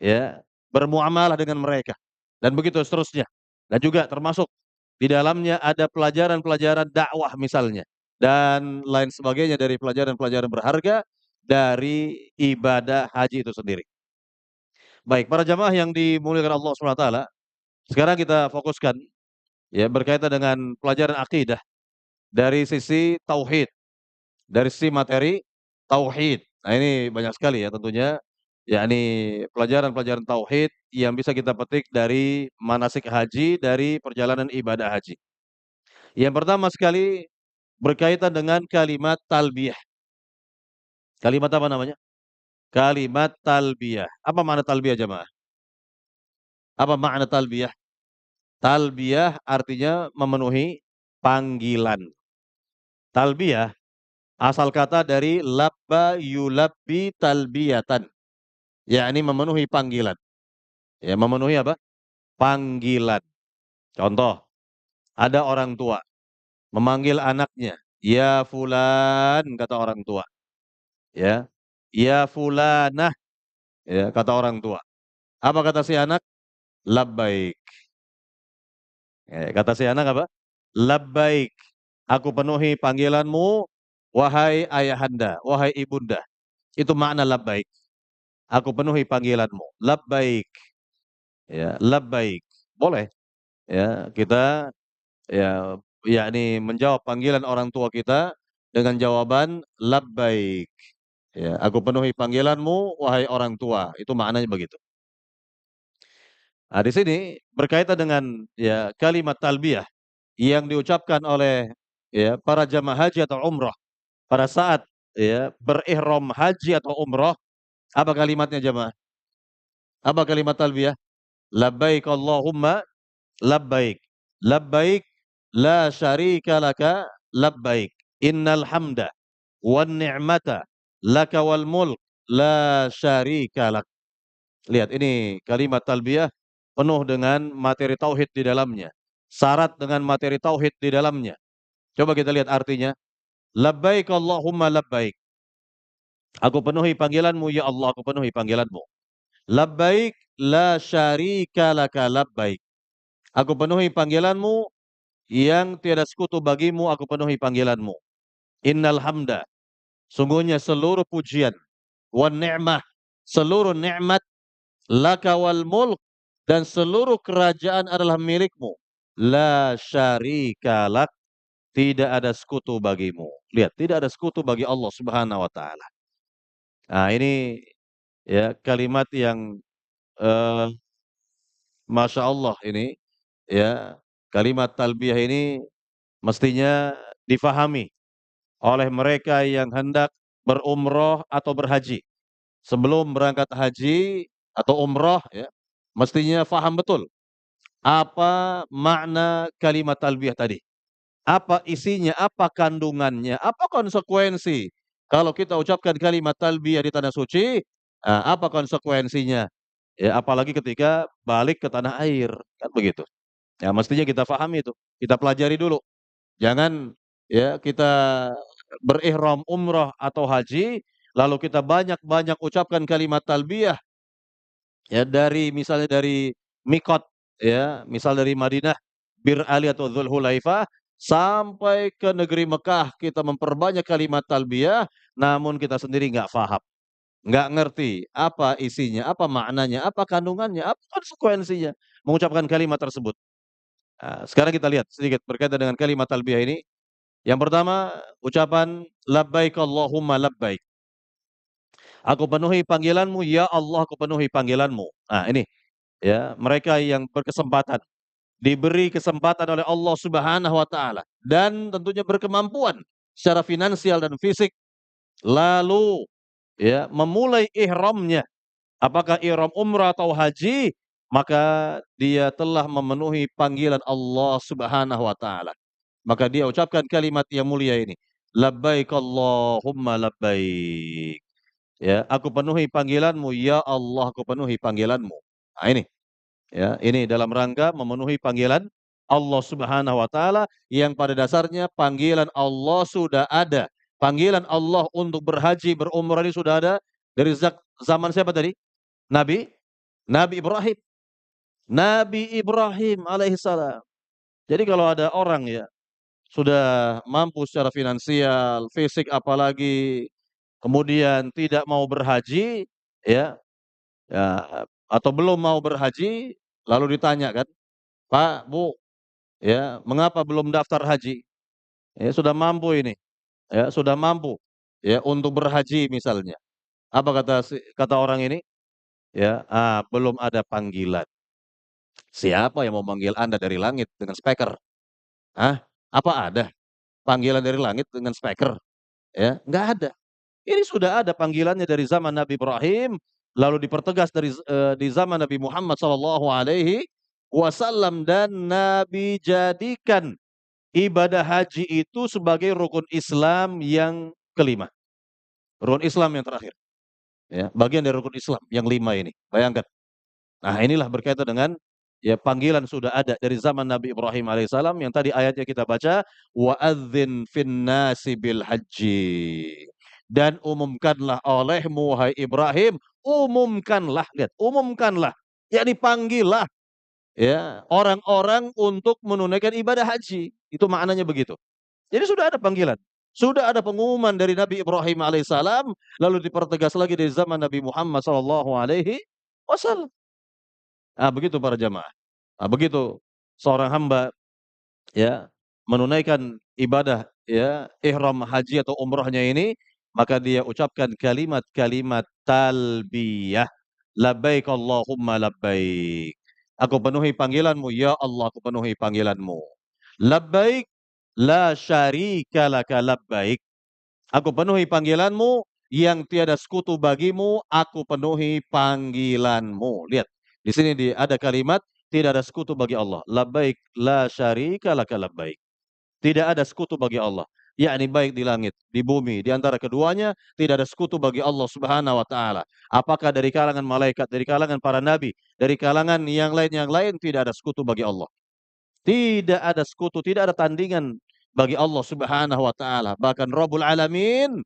ya, bermuamalah dengan mereka, dan begitu seterusnya. Dan juga termasuk di dalamnya ada pelajaran-pelajaran dakwah misalnya, dan lain sebagainya dari pelajaran-pelajaran berharga dari ibadah haji itu sendiri. Baik, para jamaah yang dimuliakan Allah Subhanahu wa taala, sekarang kita fokuskan ya berkaitan dengan pelajaran akidah dari sisi tauhid, dari sisi materi tauhid. Nah, ini banyak sekali ya tentunya, yakni pelajaran-pelajaran tauhid yang bisa kita petik dari manasik haji, dari perjalanan ibadah haji. Yang pertama sekali berkaitan dengan kalimat talbiyah. Kalimat apa namanya? Kalimat talbiyah. Apa makna talbiyah jemaah? Apa makna talbiyah? Talbiyah artinya memenuhi panggilan. Talbiyah asal kata dari labba yulabbi talbiyatan, yakni memenuhi panggilan. Ya, memenuhi apa? Panggilan. Contoh, ada orang tua memanggil anaknya, "Ya fulan," kata orang tua, ya. "Ya fulanah," ya, kata orang tua. Apa kata si anak? "Labbaik." Kata si anak apa? "Labbaik, aku penuhi panggilanmu, wahai ayahanda, wahai ibunda." Itu makna labbaik. Aku penuhi panggilanmu. Labbaik, ya, labbaik. Boleh, ya, kita ya yakni menjawab panggilan orang tua kita dengan jawaban labbaik. Ya, aku penuhi panggilanmu wahai orang tua. Itu maknanya begitu. Nah, di sini berkaitan dengan ya kalimat talbiyah yang diucapkan oleh ya para jamaah haji atau umrah pada saat ya berihram haji atau umrah, apa kalimatnya jamaah? Apa kalimat talbiyah? Labbaik Allahumma labbaik. Labbaik la syarika laka labbaik. Innal hamda wan ni'mata laka wal mulk la syarika lak. Lihat ini kalimat talbiyah penuh dengan materi tauhid di dalamnya. Syarat dengan materi tauhid di dalamnya. Coba kita lihat artinya. Labbaik Allahumma labbaik. Aku penuhi panggilanmu ya Allah, aku penuhi panggilanmu. Labbaik la syarika laka labbaik. Aku penuhi panggilanmu yang tiada sekutu bagimu, aku penuhi panggilanmu. Innal hamda, sungguhnya seluruh pujian, wan ni'mah, seluruh nikmat, laka wal mulk, dan seluruh kerajaan adalah milikmu. La syarika lak, tidak ada sekutu bagimu. Lihat, tidak ada sekutu bagi Allah Subhanahu wa taala. Nah, ini ya kalimat yang Masya Allah ini, ya, kalimat talbiyah ini mestinya difahami oleh mereka yang hendak berumroh atau berhaji. Sebelum berangkat haji atau umroh ya, mestinya faham betul apa makna kalimat talbiyah tadi. Apa isinya, apa kandungannya, apa konsekuensi kalau kita ucapkan kalimat talbiyah di tanah suci, apa konsekuensinya? Ya apalagi ketika balik ke tanah air, kan begitu. Ya mestinya kita pahami itu, kita pelajari dulu. Jangan ya kita berihram umrah atau haji, lalu kita banyak-banyak ucapkan kalimat talbiyah ya dari misalnya dari mikot ya, misal dari Madinah, Bir Ali atau Dzulhulaifah sampai ke negeri Mekah kita memperbanyak kalimat talbiyah, namun kita sendiri nggak paham, nggak ngerti apa isinya, apa maknanya, apa kandungannya, apa konsekuensinya mengucapkan kalimat tersebut. Sekarang kita lihat sedikit berkaitan dengan kalimat talbiyah ini. Yang pertama, ucapan labbaik Allahumma labbaik. Aku penuhi panggilanmu, ya Allah aku penuhi panggilanmu. Nah ini, ya, mereka yang berkesempatan, diberi kesempatan oleh Allah Subhanahu wa taala dan tentunya berkemampuan secara finansial dan fisik, lalu ya memulai ihramnya, apakah ihram umrah atau haji, maka dia telah memenuhi panggilan Allah Subhanahu wa taala. Maka dia ucapkan kalimat yang mulia ini, labbaik Allahumma labbaik. Ya, aku penuhi panggilanmu, ya Allah aku penuhi panggilanmu. Nah ini. Ya, ini dalam rangka memenuhi panggilan Allah Subhanahu wa taala yang pada dasarnya panggilan Allah sudah ada. Panggilan Allah untuk berhaji, berumrah ini sudah ada dari zaman siapa tadi? Nabi Nabi Ibrahim. Nabi Ibrahim alaihissalam. Jadi kalau ada orang ya sudah mampu secara finansial, fisik apalagi, kemudian tidak mau berhaji, ya, ya atau belum mau berhaji, lalu ditanya kan, "Pak, Bu, ya, mengapa belum daftar haji? Ya, sudah mampu ini, ya, sudah mampu, ya, untuk berhaji misalnya." Apa kata orang ini? Ya, belum ada panggilan. Siapa yang mau manggil Anda dari langit dengan speker? Ah, apa ada panggilan dari langit dengan speker? Ya, nggak ada. Ini sudah ada panggilannya dari zaman Nabi Ibrahim, lalu dipertegas di zaman Nabi Muhammad sallallahu alaihi wasallam dan Nabi jadikan ibadah haji itu sebagai rukun Islam yang kelima, rukun Islam yang terakhir, ya, bagian dari rukun Islam yang 5 ini, bayangkan. Nah, inilah berkaitan dengan, ya, panggilan sudah ada dari zaman Nabi Ibrahim alaihissalam yang tadi ayatnya kita baca, "Wa adzin fin nasi bil haji." Dan umumkanlah olehmu wahai Ibrahim, umumkanlah, lihat, umumkanlah, yakni panggillah, ya, orang-orang untuk menunaikan ibadah haji, itu maknanya begitu. Jadi sudah ada panggilan, sudah ada pengumuman dari Nabi Ibrahim alaihissalam, lalu dipertegas lagi dari zaman Nabi Muhammad sallallahu alaihi wasallam. Begitu para jamaah. Begitu seorang hamba ya menunaikan ibadah ya ihram haji atau umrahnya ini, maka dia ucapkan kalimat-kalimat talbiyah. Labbaik Allahumma labbaik. Aku penuhi panggilanmu, ya Allah aku penuhi panggilanmu. Labbaik la syarika laka labbaik. Aku penuhi panggilanmu yang tiada sekutu bagimu, aku penuhi panggilanmu. Lihat, di sini ada kalimat tidak ada sekutu bagi Allah. Labbaik la syarika laka labbaik. Tidak ada sekutu bagi Allah. Yakni baik di langit, di bumi, di antara keduanya tidak ada sekutu bagi Allah Subhanahu wa taala. Apakah dari kalangan malaikat, dari kalangan para nabi, dari kalangan yang lain tidak ada sekutu bagi Allah. Tidak ada sekutu, tidak ada tandingan bagi Allah Subhanahu wa taala. Bahkan Rabbul Alamin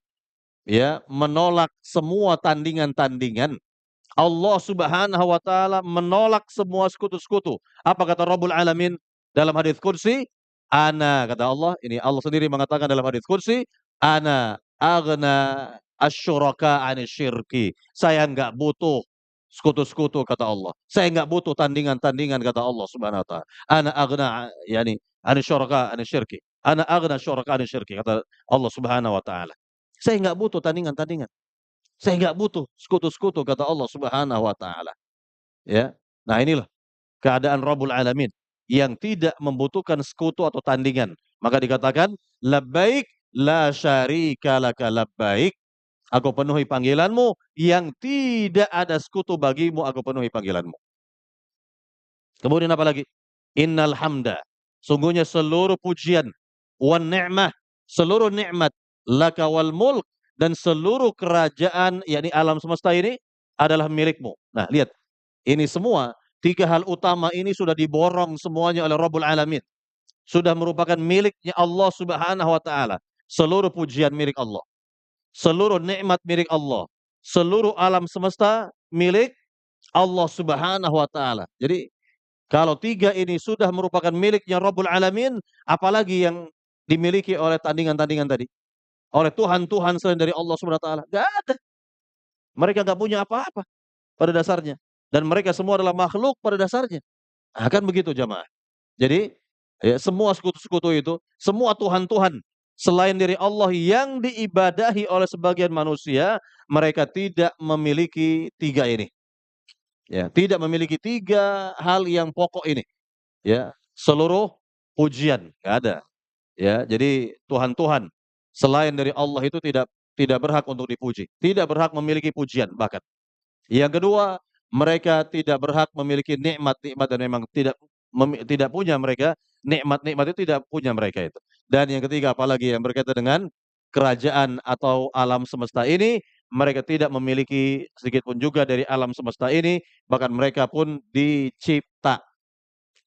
ya menolak semua tandingan-tandingan. Allah Subhanahu wa taala menolak semua sekutu-sekutu. Apa kata Rabbul Alamin dalam hadis qudsi? Ana kata Allah, ini Allah sendiri mengatakan dalam hadis qudsi, ana aghna asyuraka 'ani syirki. Saya enggak butuh sekutu-sekutu kata Allah. Saya enggak butuh tandingan-tandingan kata Allah Subhanahu wa taala. Ana aghna yani 'ani syuraka 'ani syirki. Ana aghna syuraka 'ani syirki kata Allah Subhanahu wa taala. Saya enggak butuh tandingan-tandingan. Saya enggak butuh sekutu-sekutu kata Allah Subhanahu wa taala, ya. Nah inilah. keadaan Rabbul Alamin yang tidak membutuhkan sekutu atau tandingan. Maka dikatakan, labbaik la syarika laka labbaik. Aku penuhi panggilanmu yang tidak ada sekutu bagimu, aku penuhi panggilanmu. Kemudian apa lagi? Innal hamda. Sungguhnya seluruh pujian, wan ni'mah, seluruh nikmat, laka wal mulk, dan seluruh kerajaan, yakni alam semesta ini adalah milikmu. Nah, lihat. Ini semua, tiga hal utama ini sudah diborong semuanya oleh Rabbul Alamin. Sudah merupakan miliknya Allah Subhanahu wa taala. Seluruh pujian milik Allah. Seluruh nikmat milik Allah. Seluruh alam semesta milik Allah Subhanahu wa taala. Jadi kalau tiga ini sudah merupakan miliknya Rabbul Alamin, apalagi yang dimiliki oleh tandingan-tandingan tadi? Oleh Tuhan-Tuhan selain dari Allah Subhanahu wa taala? Enggak ada. Mereka enggak punya apa-apa pada dasarnya. Dan mereka semua adalah makhluk pada dasarnya. Nah, kan begitu jamaah. Jadi, ya, semua sekutu-sekutu itu, semua Tuhan-Tuhan selain dari Allah yang diibadahi oleh sebagian manusia, mereka tidak memiliki tiga ini. Ya, tidak memiliki tiga hal yang pokok ini. Ya, seluruh pujian nggak ada. Ya, jadi Tuhan-Tuhan selain dari Allah itu tidak berhak untuk dipuji, tidak berhak memiliki pujian bahkan. Yang kedua, mereka tidak berhak memiliki nikmat-nikmat dan memang tidak punya mereka, nikmat-nikmat itu tidak punya mereka itu. Dan yang ketiga, apalagi yang berkaitan dengan kerajaan atau alam semesta ini, mereka tidak memiliki sedikit pun juga dari alam semesta ini, bahkan mereka pun dicipta,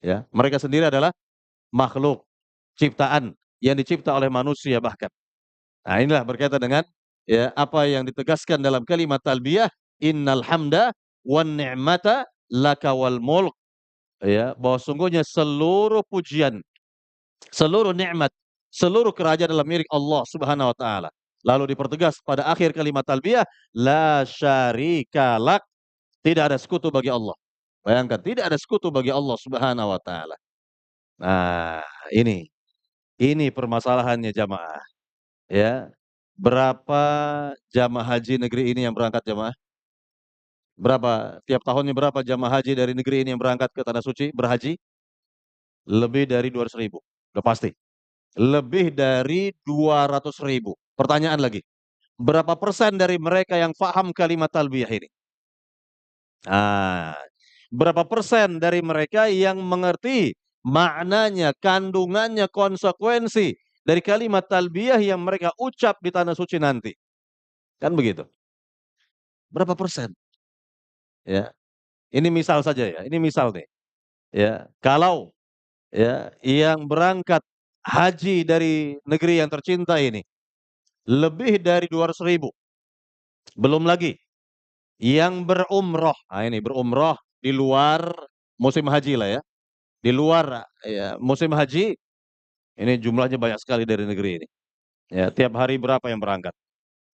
ya. Mereka sendiri adalah makhluk, ciptaan yang dicipta oleh manusia bahkan. Nah, inilah berkaitan dengan, ya, apa yang ditegaskan dalam kalimat talbiyah, innal hamda wan ni'mata laka wal mulk, ya, bahwa sungguhnya seluruh pujian, seluruh nikmat, seluruh kerajaan adalah milik Allah Subhanahu wa taala. Lalu dipertegas pada akhir kalimat talbiyah, la syarika lak, tidak ada sekutu bagi Allah. Bayangkan, tidak ada sekutu bagi Allah Subhanahu wa taala. Nah, ini permasalahannya jamaah. Ya, berapa jamaah haji negeri ini yang berangkat jamaah? Berapa? Tiap tahunnya berapa jamaah haji dari negeri ini yang berangkat ke tanah suci berhaji? Lebih dari 200.000, udah pasti. Lebih dari 200.000. Pertanyaan lagi, berapa persen dari mereka yang faham kalimat talbiyah ini? Ah, berapa persen dari mereka yang mengerti maknanya, kandungannya, konsekuensi dari kalimat talbiyah yang mereka ucap di tanah suci nanti? Kan begitu. Berapa persen? Ya, ini misal saja ya, ini misal nih. Ya, kalau, ya, yang berangkat haji dari negeri yang tercinta ini lebih dari 200.000, belum lagi yang berumroh. Nah, ini berumroh di luar musim haji lah ya. Di luar, ya, musim haji, ini jumlahnya banyak sekali dari negeri ini. Ya, tiap hari berapa yang berangkat?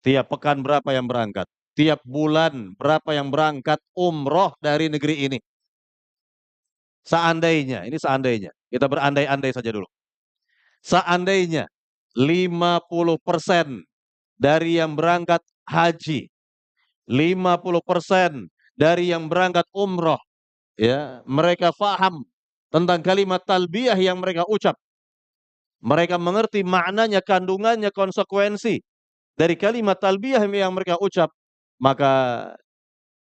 Tiap pekan berapa yang berangkat? Tiap bulan berapa yang berangkat umroh dari negeri ini? Seandainya, ini seandainya, kita berandai-andai saja dulu. Seandainya 50% dari yang berangkat haji, 50% dari yang berangkat umroh, ya, mereka faham tentang kalimat talbiyah yang mereka ucap. Mereka mengerti maknanya, kandungannya, konsekuensi dari kalimat talbiyah yang mereka ucap, maka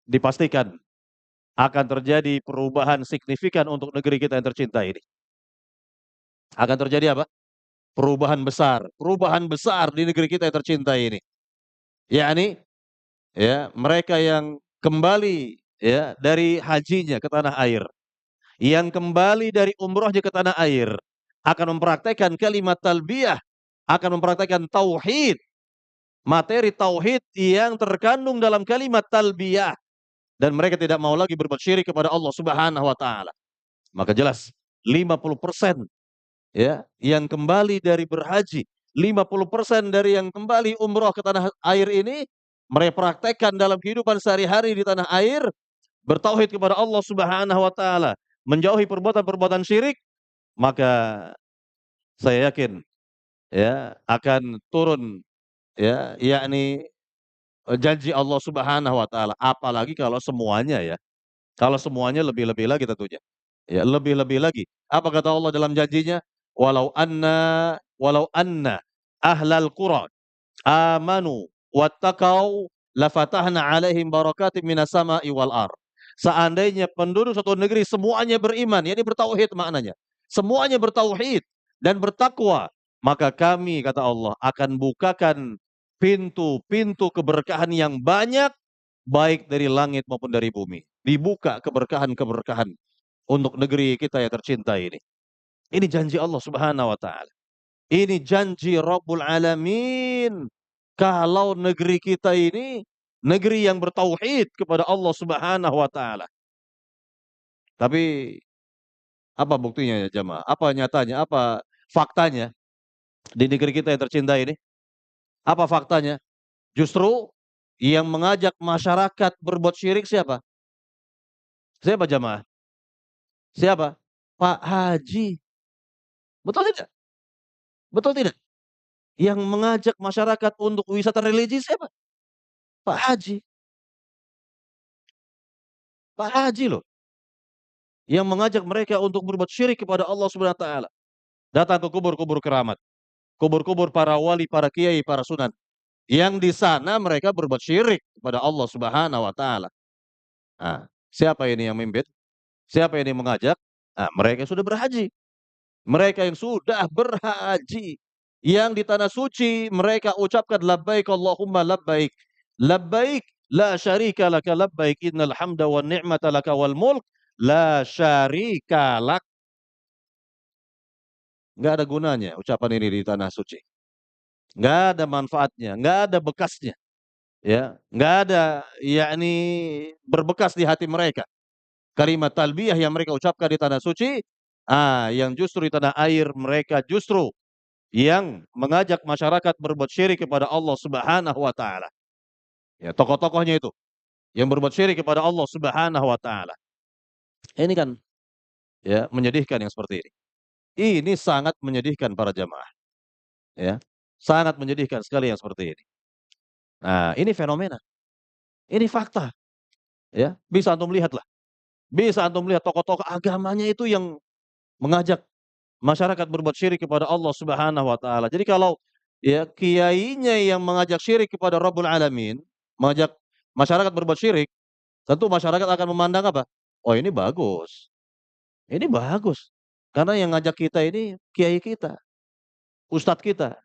dipastikan akan terjadi perubahan signifikan untuk negeri kita yang tercinta ini. Akan terjadi apa? Perubahan besar di negeri kita yang tercinta ini. Yakni, ya, mereka yang kembali, ya, dari hajinya ke tanah air, yang kembali dari umrohnya ke tanah air, akan mempraktekkan kalimat talbiyah, akan mempraktekkan tauhid, materi tauhid yang terkandung dalam kalimat talbiyah, dan mereka tidak mau lagi berbuat syirik kepada Allah Subhanahu wa taala. Maka jelas 50%, ya, yang kembali dari berhaji, 50% dari yang kembali umroh ke tanah air ini, mereka praktekkan dalam kehidupan sehari-hari di tanah air, bertauhid kepada Allah Subhanahu wa taala, menjauhi perbuatan-perbuatan syirik, maka saya yakin, ya, akan turun, ya, yakni janji Allah Subhanahu wa taala. Apalagi kalau semuanya, ya, kalau semuanya lebih-lebih lagi tentunya. Ya, lebih-lebih lagi. Apa kata Allah dalam janjinya? Walau anna ahlal qura amanu wattaqau lafatahna 'alaihim barakatim minas sama'i wal ardh. Seandainya penduduk suatu negeri semuanya beriman, yakni bertauhid maknanya. Semuanya bertauhid dan bertakwa, maka kami kata Allah akan bukakan pintu-pintu keberkahan yang banyak baik dari langit maupun dari bumi. Dibuka keberkahan-keberkahan untuk negeri kita yang tercinta ini. Ini janji Allah Subhanahu wa taala. Ini janji Rabbul Alamin. Kalau negeri kita ini negeri yang bertauhid kepada Allah Subhanahu wa taala. Tapi apa buktinya ya jemaah? Apa nyatanya? Apa faktanya di negeri kita yang tercinta ini? Apa faktanya? Justru yang mengajak masyarakat berbuat syirik siapa? Siapa jemaah? Siapa? Pak Haji. Betul tidak? Betul tidak? Yang mengajak masyarakat untuk wisata religi siapa? Pak Haji. Pak Haji loh, yang mengajak mereka untuk berbuat syirik kepada Allah Subhanahu wa taala. Datang ke kubur-kubur keramat, kubur-kubur para wali, para kiai, para sunan. Yang di sana mereka berbuat syirik kepada Allah Subhanahu wa taala. Nah, siapa ini yang mimpin? Siapa ini yang mengajak? Nah, mereka yang sudah berhaji. Mereka yang sudah berhaji. Yang di tanah suci mereka ucapkan labbaik Allahumma labbaik. Labbaik la syarika laka labbaik innal hamda wan ni'mata laka wal mulk la syarika lak. Nggak ada gunanya ucapan ini di tanah suci. Nggak ada manfaatnya, nggak ada bekasnya, ya. Nggak ada yakni berbekas di hati mereka. Kalimat talbiyah yang mereka ucapkan di tanah suci, yang justru di tanah air mereka justru yang mengajak masyarakat berbuat syirik kepada Allah Subhanahu wa taala. Ya, tokoh-tokohnya itu yang berbuat syirik kepada Allah Subhanahu wa taala. Ini kan ya menyedihkan yang seperti ini. Ini sangat menyedihkan para jamaah, ya. Sangat menyedihkan sekali yang seperti ini. Nah, ini fenomena, ini fakta, ya. Bisa antum lihatlah, bisa antum lihat tokoh-tokoh agamanya itu yang mengajak masyarakat berbuat syirik kepada Allah Subhanahu wa taala. Jadi kalau ya kiainya yang mengajak syirik kepada Rabbul Alamin, mengajak masyarakat berbuat syirik, tentu masyarakat akan memandang apa? Oh ini bagus, ini bagus. Karena yang ngajak kita ini kiai kita, ustadz kita,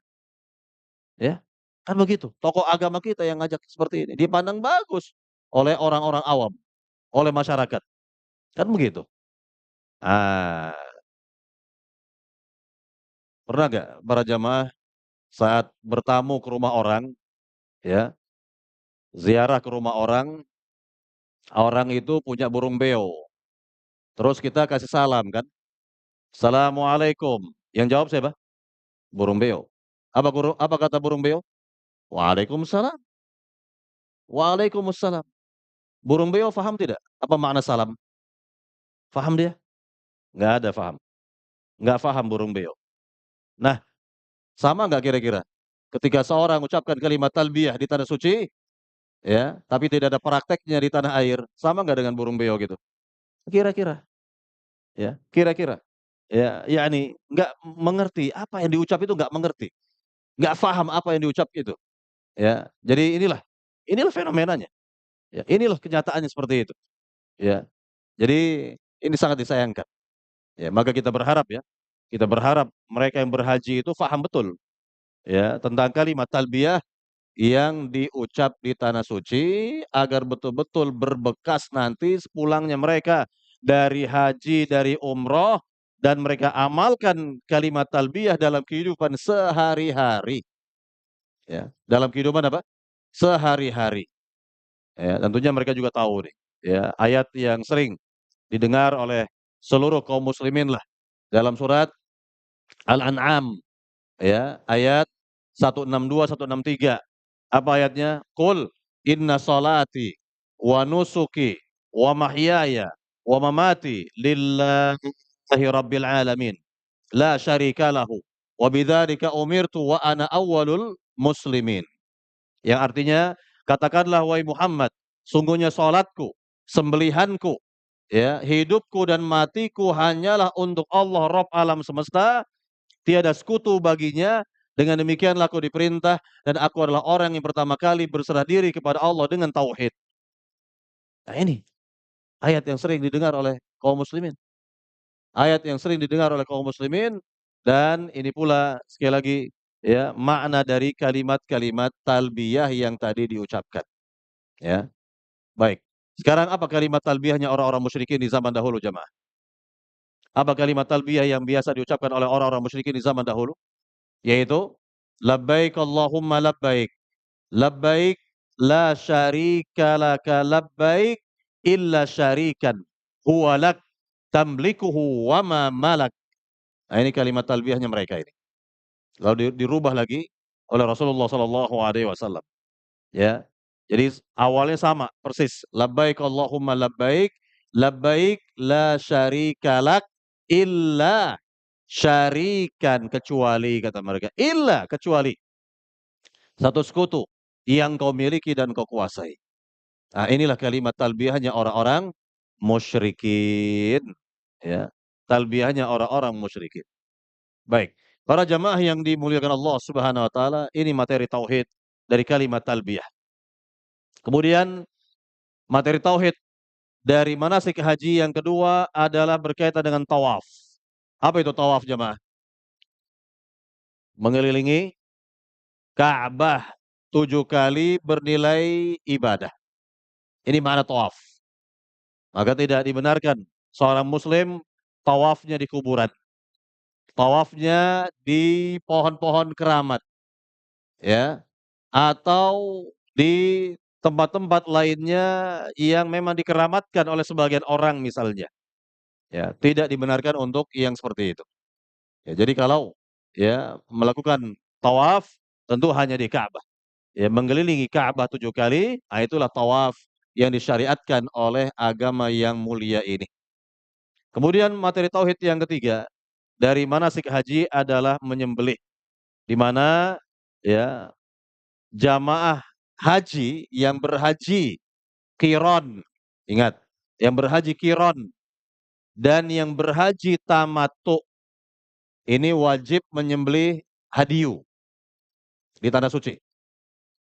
ya. Kan begitu. Tokoh agama kita yang ngajak seperti ini, dipandang bagus oleh orang-orang awam, oleh masyarakat. Kan begitu. Ah, pernah nggak para jamaah saat bertamu ke rumah orang, ya, ziarah ke rumah orang, orang itu punya burung beo. Terus kita kasih salam kan, "Assalamualaikum." Yang jawab siapa? Burung beo. Apa kata burung beo? "Waalaikumsalam." "Waalaikumsalam." Burung beo faham tidak apa makna salam? Faham dia? Nggak ada faham. Nggak faham burung beo. Nah, sama nggak kira-kira ketika seorang ucapkan kalimat talbiyah di tanah suci, ya, tapi tidak ada prakteknya di tanah air, sama nggak dengan burung beo gitu? Kira-kira, ya, kira-kira. Ya, yakni nggak mengerti, apa yang diucap itu nggak mengerti, nggak paham apa yang diucap itu, ya. Jadi inilah inilah fenomenanya, ya, inilah kenyataannya seperti itu, ya. Jadi ini sangat disayangkan, ya, maka kita berharap ya, kita berharap mereka yang berhaji itu paham betul, ya, tentang kalimat talbiyah yang diucap di tanah suci agar betul-betul berbekas nanti sepulangnya mereka dari haji, dari umroh dan mereka amalkan kalimat talbiyah dalam kehidupan sehari-hari, ya. Dalam kehidupan apa? Sehari-hari. Ya, tentunya mereka juga tahu nih, ya, ayat yang sering didengar oleh seluruh kaum muslimin lah dalam surat Al-An'am, ya, ayat 162, 163. Apa ayatnya? Qul inna salati wa nusuki wa mahyaya wa mamati lillahi rabbil alamin la syarika lahu wa bidzalika umirtu wa ana awwalul muslimin. Yang artinya, katakanlah wahai Muhammad, sungguhnya salatku, sembelihanku, ya, hidupku dan matiku hanyalah untuk Allah Rabb alam semesta, tiada sekutu baginya, dengan demikianlah aku diperintah dan aku adalah orang yang pertama kali berserah diri kepada Allah dengan tauhid. Nah ini, ayat yang sering didengar oleh kaum muslimin. Ayat yang sering didengar oleh kaum muslimin dan ini pula sekali lagi ya, makna dari kalimat-kalimat talbiyah yang tadi diucapkan, ya. Baik, sekarang apa kalimat talbiyahnya orang-orang musyrikin di zaman dahulu jemaah? Apa kalimat talbiyah yang biasa diucapkan oleh orang-orang musyrikin di zaman dahulu? Yaitu, labbaik Allahumma labbaik, labbaik la syarika laka labbaik illa syarikan huwa lak tamlikuhu wa ma malak. Nah, ini kalimat talbiyahnya mereka ini. Lalu dirubah lagi oleh Rasulullah sallallahu alaihi wasallam, ya. Jadi awalnya sama persis, labbaik Allahumma labbaik, labbaik la syarika lak illa syarikan, kecuali kata mereka, illa kecuali satu sekutu yang kau miliki dan kau kuasai. Nah, inilah kalimat talbiyahnya orang-orang musyrikin, ya. Talbiyahnya orang-orang musyrikin. Baik, para jamaah yang dimuliakan Allah Subhanahu wa taala, ini materi tauhid dari kalimat talbiyah. Kemudian materi tauhid dari manasik haji yang kedua adalah berkaitan dengan tawaf. Apa itu tawaf jemaah? Mengelilingi Ka'bah 7 kali bernilai ibadah. Ini makna tawaf. Maka tidak dibenarkan seorang muslim tawafnya di kuburan, tawafnya di pohon-pohon keramat, ya, atau di tempat-tempat lainnya yang memang dikeramatkan oleh sebagian orang misalnya. Ya, tidak dibenarkan untuk yang seperti itu. Ya, jadi kalau ya melakukan tawaf tentu hanya di Ka'bah. Ya, mengelilingi Ka'bah 7 kali, itulah tawaf yang disyariatkan oleh agama yang mulia ini. Kemudian materi tauhid yang ketiga dari manasik haji adalah menyembelih, di mana ya jamaah haji yang berhaji qiron, ingat, yang berhaji qiron dan yang berhaji tamattu ini wajib menyembelih hadiyu di tanah suci,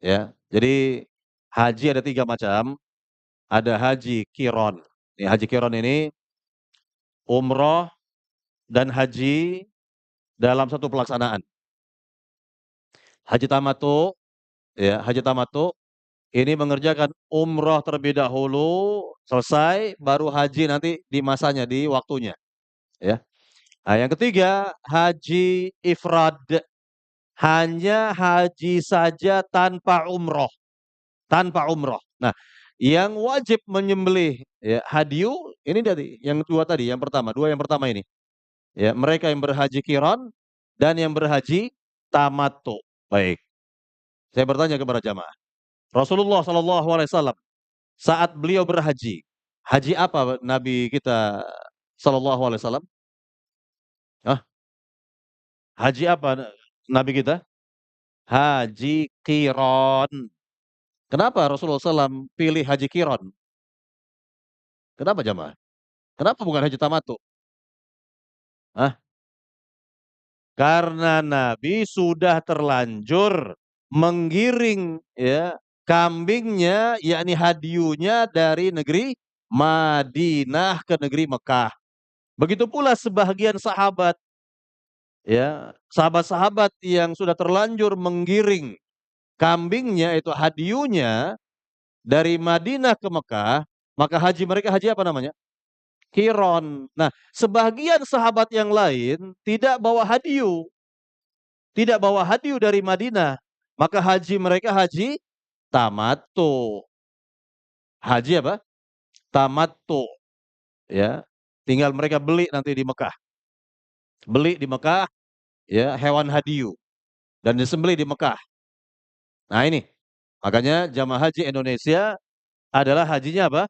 ya. Jadi haji ada 3 macam, ada haji qiron. Haji qiron ini umroh dan haji dalam satu pelaksanaan. Haji tamattu, ya, haji tamattu ini mengerjakan umroh terlebih dahulu, selesai, baru haji nanti di masanya, di waktunya, ya. Nah, yang ketiga, haji ifrad, hanya haji saja tanpa umroh, tanpa umroh. Nah, yang wajib menyembelih ya hadiyu ini tadi, yang 2 tadi, yang pertama, 2 yang pertama ini. Ya, mereka yang berhaji qiran dan yang berhaji tamattu. Baik, saya bertanya kepada jamaah, Rasulullah sallallahu alaihi wasallam saat beliau berhaji, haji apa Nabi kita sallallahu alaihi wasallam? Hah? Haji apa Nabi kita? Haji qiron. Kenapa Rasulullah SAW pilih haji qiron? Kenapa jamaah? Kenapa bukan haji tamattu? Hah? Karena Nabi sudah terlanjur menggiring ya kambingnya, yakni hadiyunya dari negeri Madinah ke negeri Mekah. Begitu pula sebahagian sahabat, ya, sahabat-sahabat yang sudah terlanjur menggiring kambingnya itu hadiyunya dari Madinah ke Mekah, maka haji mereka haji apa namanya? Qiron. Nah, sebagian sahabat yang lain tidak bawa hadiyu, tidak bawa hadiyu dari Madinah, maka haji mereka haji tamattu. Haji apa? Tamattu, ya. Tinggal mereka beli nanti di Mekah. Beli di Mekah, ya, hewan hadiyu dan disembelih di Mekah. Nah ini, makanya jamaah haji Indonesia adalah hajinya apa?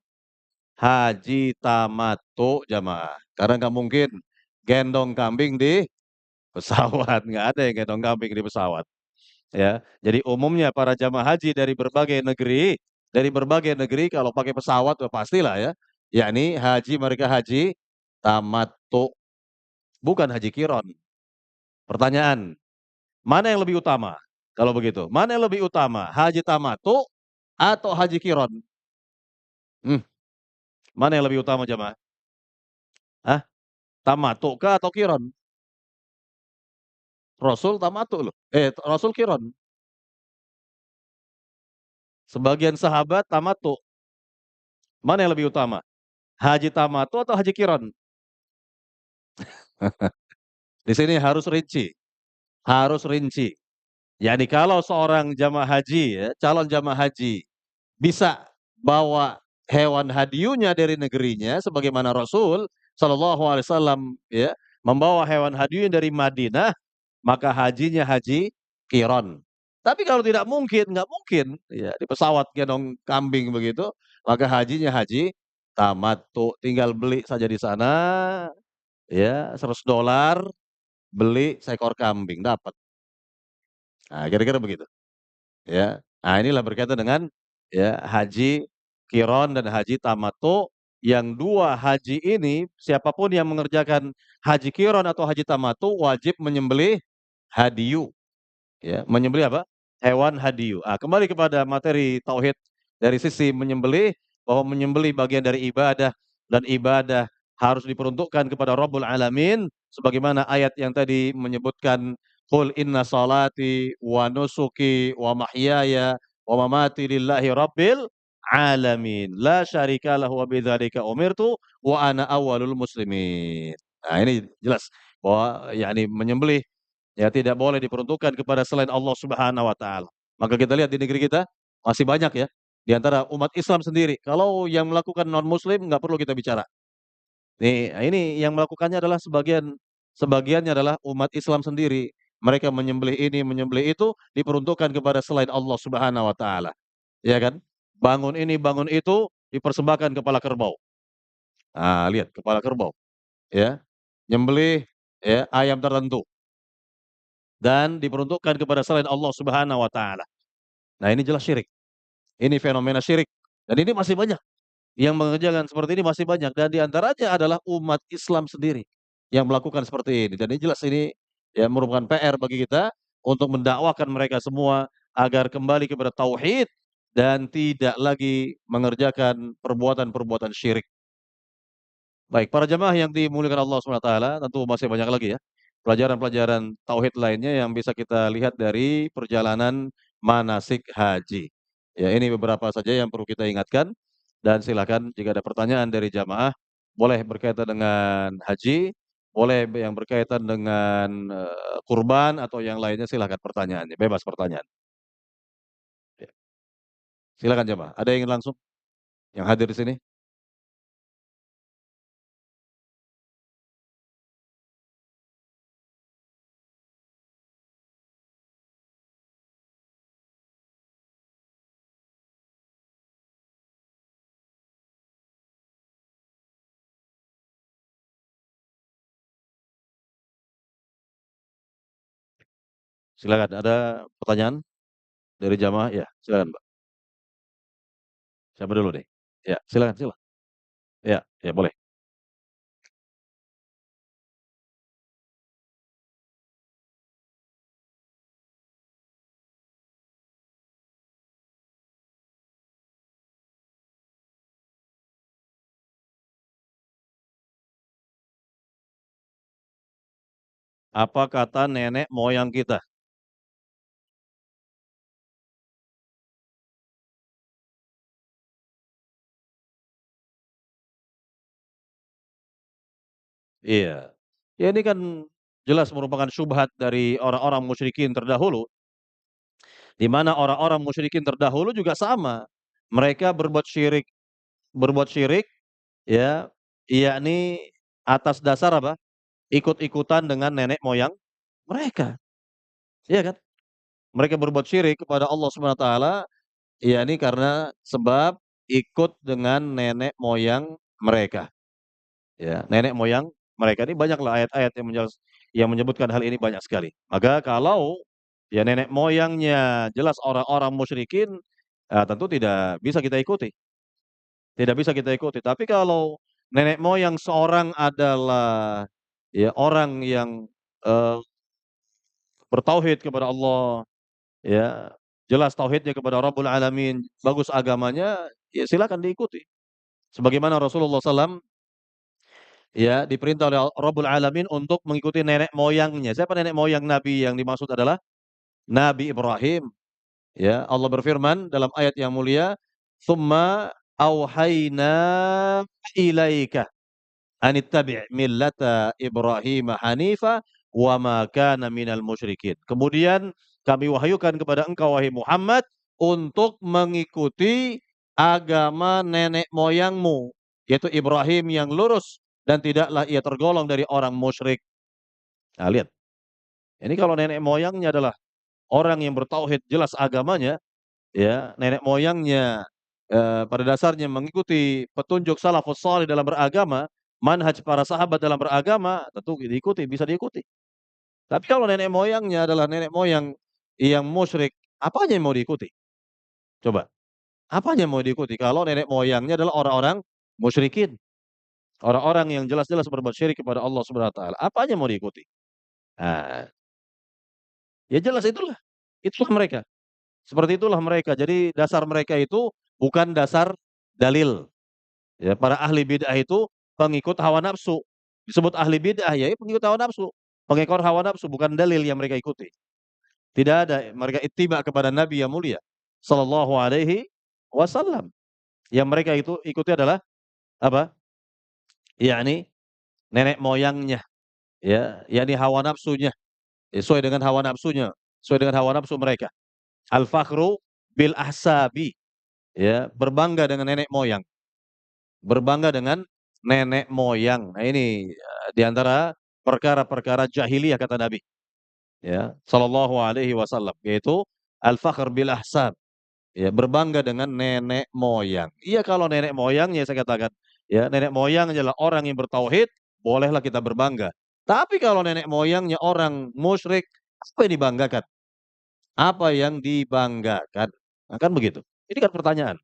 Haji tamattu jamaah. Karena nggak mungkin gendong kambing di pesawat, nggak ada yang gendong kambing di pesawat, ya. Jadi umumnya para jamaah haji dari berbagai negeri kalau pakai pesawat, pastilah ya, yakni haji mereka haji tamattu, bukan haji qiron. Pertanyaan, mana yang lebih utama? Kalau begitu, mana yang lebih utama, haji tamattu atau haji qiron? Hmm, mana yang lebih utama jemaah? Hah? Tamattu kah atau qiron? Rasul tamattu loh, Rasul qiron. Sebagian sahabat tamattu. Mana yang lebih utama? Haji tamattu atau haji qiron? Di sini harus rinci, harus rinci. Yani kalau seorang jamaah haji ya, calon jamaah haji bisa bawa hewan hadiyunya dari negerinya sebagaimana Rasul Shallallahu alaihi wasallam ya, membawa hewan hadiyunya dari Madinah, maka hajinya haji qiron. Tapi kalau tidak mungkin, nggak mungkin ya di pesawat gendong kambing begitu, maka hajinya haji tamattu, tinggal beli saja di sana ya $100 beli seekor kambing dapat. Nah, kira-kira begitu. Ya. Nah, inilah berkaitan dengan ya haji qiron dan haji tamattu, yang 2 haji ini siapapun yang mengerjakan haji qiron atau haji tamattu wajib menyembelih hadiyu, ya, menyembelih apa? Hewan hadiyu. Kembali kepada materi tauhid dari sisi menyembelih, bahwa menyembelih bagian dari ibadah dan ibadah harus diperuntukkan kepada Rabbul Alamin sebagaimana ayat yang tadi menyebutkan, "Qul inna salati wa nusuki wa mahyaya wa mamati lillahi rabbil alamin, la syarika lahu wa bidzalika umirtu wa ana awwalul muslimin." Nah, ini jelas bahwa yakni menyembelih ya tidak boleh diperuntukkan kepada selain Allah Subhanahu wa taala. Maka kita lihat di negeri kita masih banyak ya, di antara umat Islam sendiri, kalau yang melakukan non muslim nggak perlu kita bicara. Ini yang melakukannya adalah sebagiannya adalah umat Islam sendiri. Mereka menyembelih ini, menyembelih itu, diperuntukkan kepada selain Allah Subhanahu wa taala, ya kan? Bangun ini, bangun itu, dipersembahkan kepala kerbau. Lihat kepala kerbau, ya. Nyembelih ya ayam tertentu dan diperuntukkan kepada selain Allah Subhanahu wa taala. Nah, ini jelas syirik. Ini fenomena syirik dan ini masih banyak. Yang mengerjakan seperti ini masih banyak dan di antaranya adalah umat Islam sendiri yang melakukan seperti ini, dan ini jelas ini ya merupakan PR bagi kita untuk mendakwakan mereka semua agar kembali kepada tauhid dan tidak lagi mengerjakan perbuatan-perbuatan syirik. Baik, para jemaah yang dimuliakan Allah Subhanahu wa taala, tentu masih banyak lagi ya pelajaran-pelajaran tauhid lainnya yang bisa kita lihat dari perjalanan manasik haji. Ya, ini beberapa saja yang perlu kita ingatkan dan silakan jika ada pertanyaan dari jamaah, boleh berkaitan dengan haji, boleh yang berkaitan dengan, kurban atau yang lainnya silakan pertanyaannya, bebas pertanyaan. Ya, silakan jamaah, ada yang ingin langsung yang hadir di sini? Silakan, ada pertanyaan dari jamaah? Ya, silakan Mbak. Siapa dulu nih? Ya, silakan silakan. Ya ya boleh. Apa kata nenek moyang kita? Iya. Ya ini kan jelas merupakan syubhat dari orang-orang musyrikin terdahulu, di mana orang-orang musyrikin terdahulu juga sama. Mereka berbuat syirik ya, yakni atas dasar apa? Ikut-ikutan dengan nenek moyang mereka, iya kan? Mereka berbuat syirik kepada Allah Subhanahu wa taala, yakni karena sebab ikut dengan nenek moyang mereka. Ya, nenek moyang mereka ini banyaklah ayat-ayat yang menyebutkan hal ini banyak sekali. Maka kalau ya nenek moyangnya jelas orang-orang musyrikin, tentu tidak bisa kita ikuti. tidak bisa kita ikuti. Tapi kalau nenek moyang seorang adalah, ya orang yang, eee, bertauhid kepada Allah, ya, jelas tauhidnya kepada Rabbul Alamin, bagus agamanya, ya silakan diikuti. Sebagaimana Rasulullah SAW, ya, diperintah oleh Rabbul Alamin untuk mengikuti nenek moyangnya. Siapa nenek moyang Nabi yang dimaksud adalah Nabi Ibrahim. Ya, Allah berfirman dalam ayat yang mulia, "Tsumma auhayna ilaika an ittabi' millata Ibrahim hanifa wa ma kana minal musyrikin." Kemudian kami wahyukan kepada engkau wahai Muhammad untuk mengikuti agama nenek moyangmu, yaitu Ibrahim yang lurus dan tidaklah ia tergolong dari orang musyrik. Nah, lihat, ini kalau nenek moyangnya adalah orang yang bertauhid jelas agamanya, ya, nenek moyangnya, pada dasarnya mengikuti petunjuk salafus saleh dalam beragama, manhaj para sahabat dalam beragama, tentu diikuti, bisa diikuti. Tapi kalau nenek moyangnya adalah nenek moyang yang musyrik, apanya yang mau diikuti? Coba, apanya yang mau diikuti kalau nenek moyangnya adalah orang-orang musyrikin, orang-orang yang jelas-jelas berbuat syirik kepada Allah Subhanahu wa taala, apanya yang mau diikuti? Nah, ya jelas itulah mereka, seperti itulah mereka. Jadi dasar mereka itu bukan dasar dalil. Ya, para ahli bid'ah itu pengikut hawa nafsu. Disebut ahli bid'ah, ya pengikut hawa nafsu. Pengekor hawa nafsu, bukan dalil yang mereka ikuti. Tidak ada, mereka ittiba kepada Nabi yang mulia sallallahu alaihi wasallam. Yang mereka itu ikuti adalah apa? Yakni nenek moyangnya, ya, yakni hawa nafsunya, sesuai dengan hawa nafsunya, sesuai dengan hawa nafsu mereka. Al-fakhru bil ahsabi, ya, berbangga dengan nenek moyang. Berbangga dengan nenek moyang. Nah ini, di antara perkara-perkara jahiliyah kata Nabi, ya, sallallahu alaihi wasallam, yaitu al-fakhr bil ahsab, ya, berbangga dengan nenek moyang. Iya kalau nenek moyangnya saya katakan, ya, nenek moyang adalah orang yang bertauhid, bolehlah kita berbangga. Tapi kalau nenek moyangnya orang musyrik, apa yang dibanggakan? Apa yang dibanggakan? Nah, kan begitu. Ini kan pertanyaan,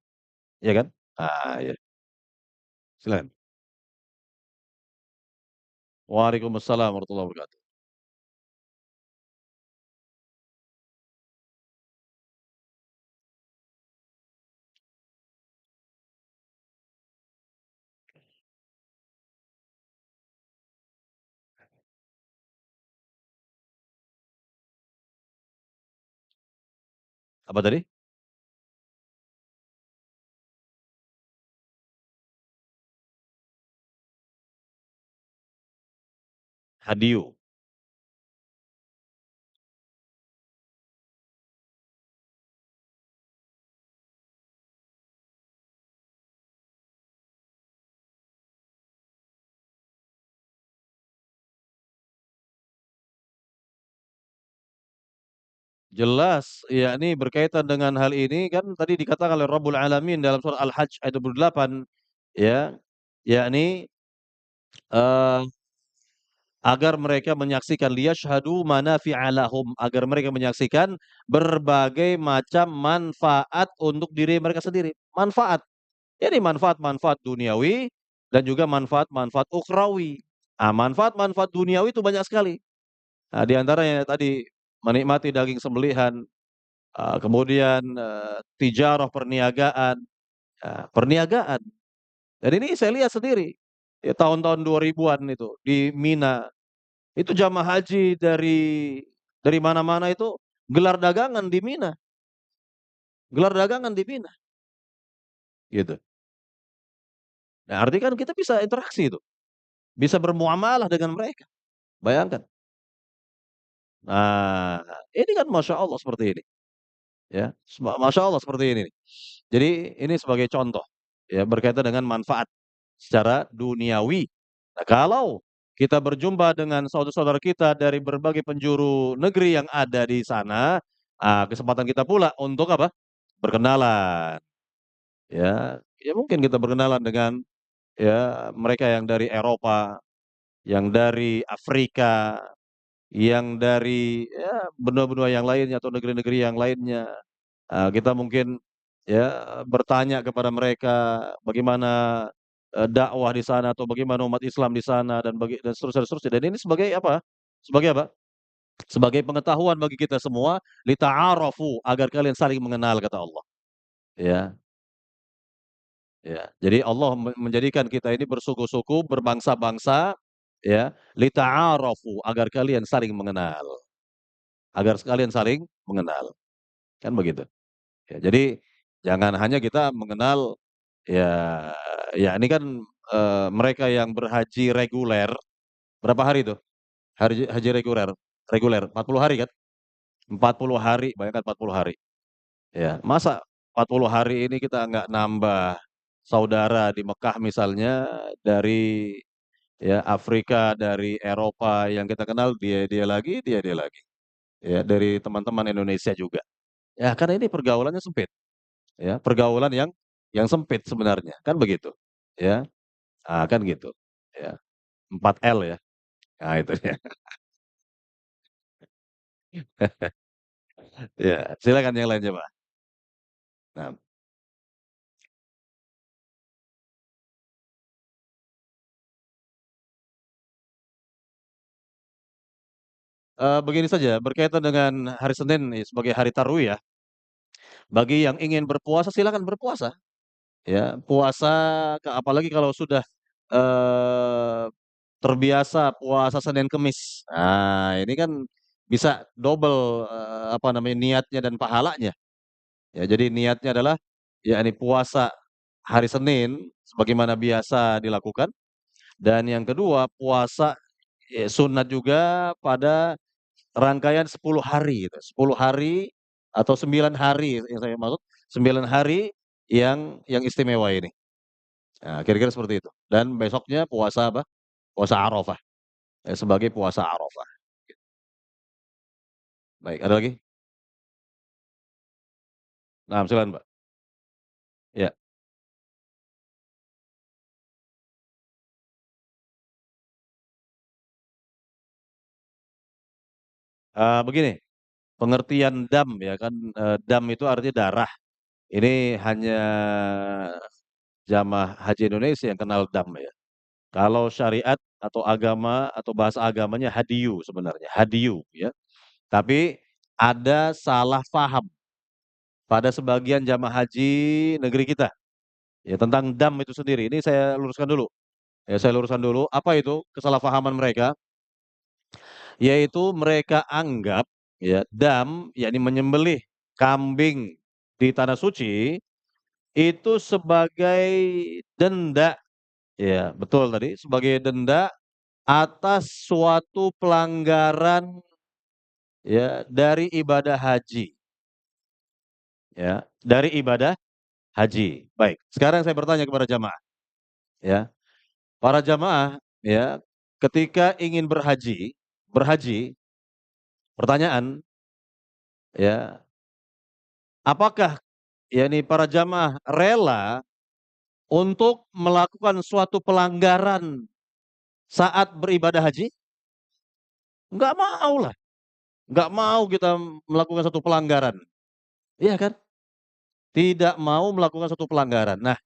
ya kan? Ah, ya, silakan. Waalaikumsalam warahmatullahi wabarakatuh. Apa tadi? Hadiyu. Jelas, yakni berkaitan dengan hal ini kan tadi dikatakan oleh Rabbul Alamin dalam surah Al-Hajj ayat 28, ya, yakni, eee, agar mereka menyaksikan liyasyhadu manafi'a lahum, agar mereka menyaksikan berbagai macam manfaat untuk diri mereka sendiri. Manfaat, ini manfaat-manfaat duniawi dan juga manfaat-manfaat ukhrawi. Manfaat-manfaat duniawi itu banyak sekali. Nah, di antaranya tadi menikmati daging sembelihan. Kemudian, tijarah perniagaan, perniagaan. Dan ini saya lihat sendiri, ya tahun-tahun 2000-an itu di Mina, itu jamaah haji dari mana-mana itu gelar dagangan di Mina, gelar dagangan di Mina, gitu. Nah, artinya kan kita bisa interaksi itu, bisa bermuamalah dengan mereka, bayangkan. Nah, ini kan Masya Allah seperti ini, ya, Masya Allah seperti ini. Jadi ini sebagai contoh, ya, berkaitan dengan manfaat secara duniawi. Nah, kalau kita berjumpa dengan saudara-saudara kita dari berbagai penjuru negeri yang ada di sana, kesempatan kita pula untuk apa? Berkenalan, ya. Ya mungkin kita berkenalan dengan, ya, mereka yang dari Eropa, yang dari Afrika, yang dari, ya, benua-benua yang lainnya atau negeri-negeri yang lainnya. Kita mungkin ya, bertanya kepada mereka bagaimana, dakwah di sana atau bagaimana umat Islam di sana dan seterusnya seterusnya. Dan ini sebagai apa? Sebagai apa? Sebagai pengetahuan bagi kita semua, lita'arafu, agar kalian saling mengenal kata Allah. Ya, ya. Jadi Allah menjadikan kita ini bersuku-suku, berbangsa-bangsa, ya, lita'arafu, agar kalian saling mengenal, agar sekalian saling mengenal, kan begitu. Ya, jadi jangan hanya kita mengenal, ya, ya ini kan, mereka yang berhaji reguler, berapa hari tuh? Haji reguler reguler 40 hari kan? 40 hari, bayangkan 40 hari. Ya, masa 40 hari ini kita nggak nambah saudara di Mekah misalnya, dari, ya, Afrika, dari Eropa yang kita kenal, dia lagi, dia lagi. Ya, dari teman-teman Indonesia juga. Ya, karena ini pergaulannya sempit, ya, pergaulan yang sempit sebenarnya, kan begitu, ya. Kan gitu, ya. 4L ya. Nah itu dia. Ya, silakan yang lain coba. Nah, begini saja, berkaitan dengan hari Senin sebagai hari Tarwiyah, bagi yang ingin berpuasa silakan berpuasa, ya. Puasa apalagi kalau sudah, eee, terbiasa puasa Senin Kemis. Nah, ini kan bisa double, apa namanya, niatnya dan pahalanya. Ya, jadi niatnya adalah, ya ini puasa hari Senin sebagaimana biasa dilakukan, dan yang kedua puasa, sunat juga pada rangkaian 10 hari gitu, 10 hari atau 9 hari yang saya maksud, 9 hari yang istimewa ini. Nah, kira-kira seperti itu. Dan besoknya puasa apa, puasa Arafah, sebagai puasa Arafah. Baik, ada lagi? Nah, silakan Mbak. Ya, begini, pengertian dam ya kan, dam itu artinya darah. Ini hanya jamaah haji Indonesia yang kenal dam ya. Kalau syariat atau agama atau bahasa agamanya hadiyu sebenarnya, hadiyu ya. Tapi ada salah paham pada sebagian jamaah haji negeri kita, ya tentang dam itu sendiri. Ini saya luruskan dulu, ya saya luruskan dulu, apa itu kesalahpahaman mereka, yaitu mereka anggap, ya, dam, yakni menyembelih kambing di tanah suci, itu sebagai denda, ya betul tadi, sebagai denda atas suatu pelanggaran, ya, dari ibadah haji, ya, dari ibadah haji. Baik, sekarang saya bertanya kepada jamaah, ya. Para jamaah, ya, ketika ingin berhaji, pertanyaan, ya, apakah, yakni para jamaah rela untuk melakukan suatu pelanggaran saat beribadah haji? Nggak mau lah, nggak mau kita melakukan satu pelanggaran, iya kan? Tidak mau melakukan satu pelanggaran. Nah,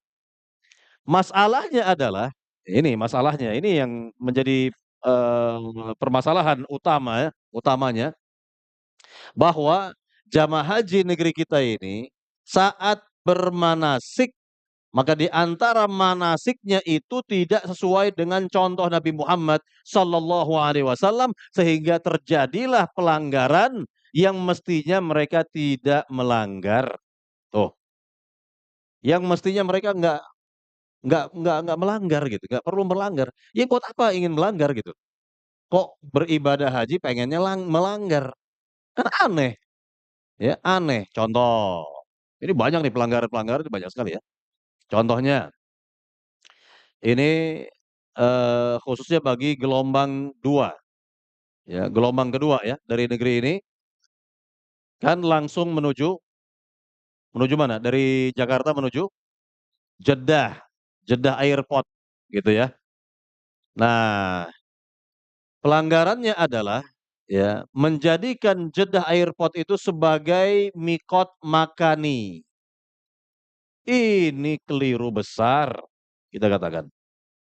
masalahnya adalah, ini masalahnya, ini yang menjadi, permasalahan utamanya, bahwa jamaah haji negeri kita ini saat bermanasik, maka di antara manasiknya itu tidak sesuai dengan contoh Nabi Muhammad sallallahu alaihi wasallam, sehingga terjadilah pelanggaran yang mestinya mereka tidak melanggar. Tuh, yang mestinya mereka nggak melanggar gitu, nggak perlu melanggar. Ya buat apa ingin melanggar gitu? Kok beribadah haji pengennya melanggar? Kan aneh, ya aneh. Contoh, ini banyak nih pelanggaran-pelanggaran itu banyak sekali ya. Contohnya, ini, khususnya bagi gelombang 2, ya, gelombang kedua ya dari negeri ini, kan langsung menuju menuju mana? Dari Jakarta menuju Jeddah, Jeddah Airport gitu ya. Nah, pelanggarannya adalah, ya, menjadikan Jeddah Airport itu sebagai mikot makani. Ini keliru besar, kita katakan.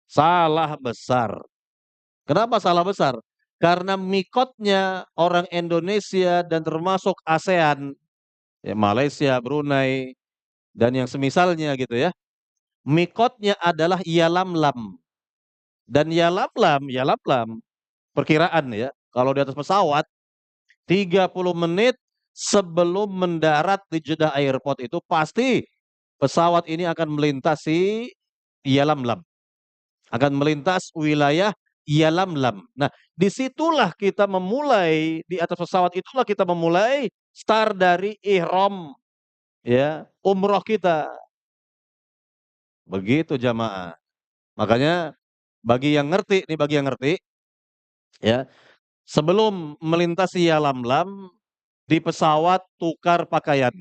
Salah besar. Kenapa salah besar? Karena mikotnya orang Indonesia dan termasuk ASEAN, ya Malaysia, Brunei, dan yang semisalnya gitu ya, mikotnya adalah Yalamlam. Dan Yalamlam, perkiraan ya, kalau di atas pesawat 30 menit sebelum mendarat di Jeddah Airport itu pasti pesawat ini akan melintasi Yalamlam, akan melintas wilayah Yalamlam. Nah, disitulah kita memulai, di atas pesawat itulah kita memulai start dari ihram ya, umroh kita. Begitu jamaah. Makanya bagi yang ngerti nih, bagi yang ngerti ya, sebelum melintasi Yalamlam di pesawat tukar pakaian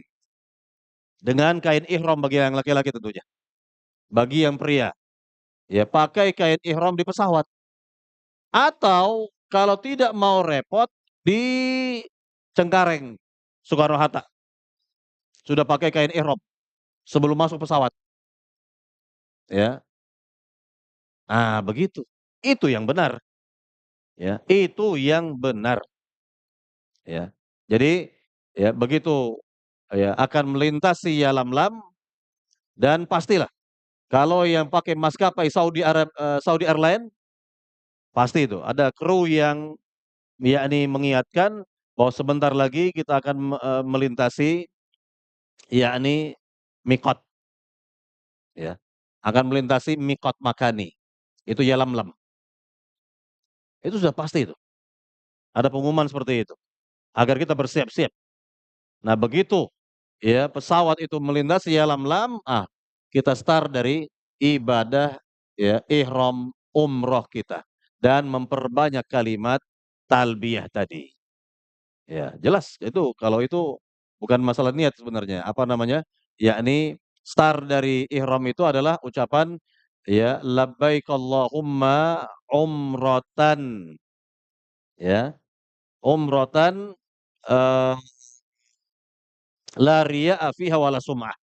dengan kain ihram bagi yang laki-laki tentunya. Bagi yang pria, ya pakai kain ihram di pesawat. Atau kalau tidak mau repot di Cengkareng, Soekarno-Hatta, sudah pakai kain ihram sebelum masuk pesawat, ya. Ah, begitu. Itu yang benar, ya. Itu yang benar, ya. Jadi, ya begitu ya akan melintasi Yalamlam dan pastilah kalau yang pakai maskapai Saudi Airline, pasti itu ada kru yang yakni mengingatkan bahwa sebentar lagi kita akan melintasi yakni mikot ya. Akan melintasi mikot makani. Itu Yalamlam. Itu sudah pasti itu. Ada pengumuman seperti itu. Agar kita bersiap-siap. Nah, begitu ya pesawat itu melintasi Yalamlam, kita start dari ibadah ya ihram umroh kita dan memperbanyak kalimat talbiyah tadi. Ya, jelas itu kalau itu bukan masalah niat sebenarnya, apa namanya, yakni start dari ihram itu adalah ucapan ya, labbaik Allahumma umratan, ya, umratan, eee, la riya'a fiha wala sum'ah,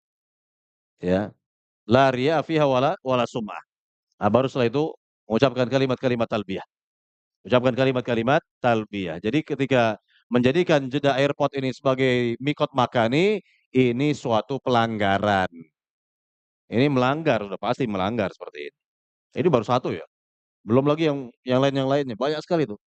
ya, la riya'a fiha wala sum'ah. Nah, baru setelah itu mengucapkan kalimat-kalimat talbiyah. Ucapkan kalimat-kalimat talbiyah. Jadi ketika menjadikan Jeddah Airport ini sebagai mikot makani, ini suatu pelanggaran. Ini melanggar, sudah pasti melanggar seperti ini. Ini baru satu ya, belum lagi yang lainnya, banyak sekali tuh.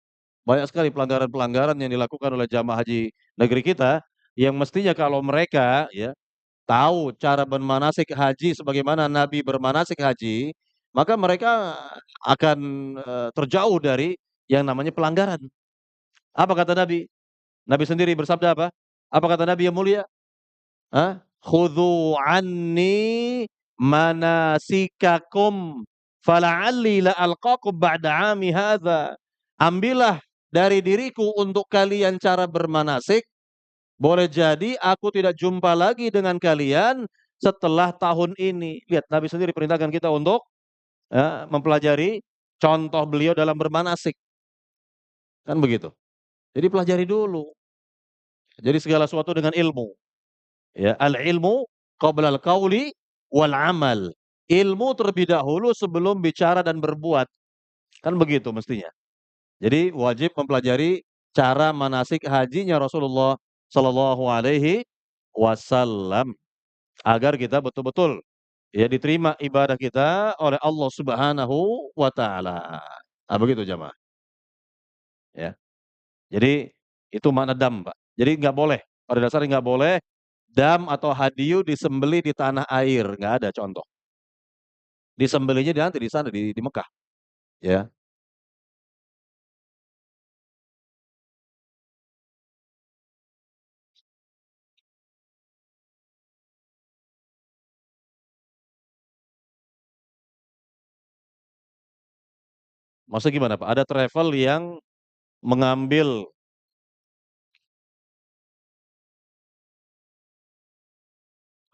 Banyak sekali pelanggaran-pelanggaran yang dilakukan oleh jamaah haji negeri kita, yang mestinya kalau mereka ya, tahu cara bermanasik haji sebagaimana Nabi bermanasik haji, maka mereka akan, terjauh dari yang namanya pelanggaran. Apa kata Nabi? Nabi sendiri bersabda apa? Apa kata Nabi yang mulia? "Khudhu anni manasikakum fala'alli la alqakum ba'da 'ami hadza." Ambillah dari diriku untuk kalian cara bermanasik, boleh jadi aku tidak jumpa lagi dengan kalian setelah tahun ini. Lihat Nabi sendiri perintahkan kita untuk, mempelajari contoh beliau dalam bermanasik, kan begitu. Jadi pelajari dulu, jadi segala sesuatu dengan ilmu. Ya, al-ilmu qabla al-qauli wal amal. Ilmu terlebih dahulu sebelum bicara dan berbuat. Kan begitu mestinya. Jadi wajib mempelajari cara manasik hajinya Rasulullah sallallahu alaihi wasallam agar kita betul-betul ya diterima ibadah kita oleh Allah Subhanahu wa taala. Nah, begitu jamaah, ya. Jadi itu makna dam, Pak. Jadi nggak boleh, pada dasarnya nggak boleh dam atau hadiyu disembelih di tanah air, nggak ada contoh. Disembelihnya nanti di sana di Mekah, ya. Maksudnya gimana, Pak? Ada travel yang mengambil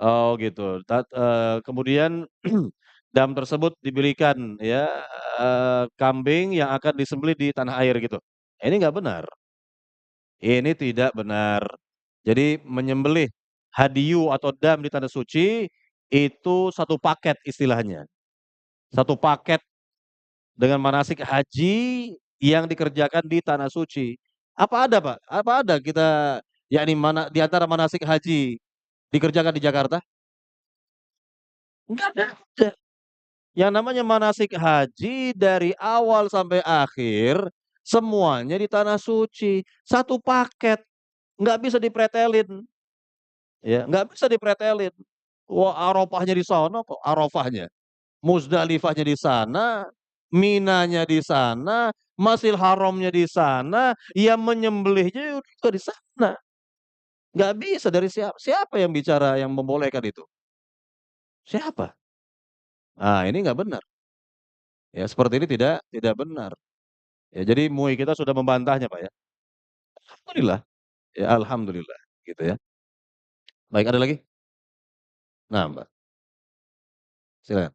oh gitu, kemudian dam tersebut diberikan ya, kambing yang akan disembelih di tanah air gitu. Ini nggak benar, ini tidak benar. Jadi menyembelih hadiyu atau dam di tanah suci, itu satu paket istilahnya, satu paket dengan manasik haji yang dikerjakan di tanah suci. Apa ada, Pak? Apa ada kita yakni mana di antara manasik haji dikerjakan di Jakarta? Enggak ada. Yang namanya manasik haji dari awal sampai akhir semuanya di tanah suci, satu paket, nggak bisa dipretelin, ya, nggak bisa dipretelin. Wah, Arafahnya di sono kok, Arafahnya. Musdalifahnya di sana, Minanya di sana, Masjidil Haramnya di sana, yang menyembelihnya juga di sana. Nggak bisa dari siapa yang bicara yang membolehkan itu? Siapa? Ah, ini nggak benar. Ya, seperti ini tidak benar. Ya, jadi MUI kita sudah membantahnya, Pak, ya. Alhamdulillah, ya alhamdulillah, gitu ya. Baik, ada lagi? Nah, Mbak, silakan.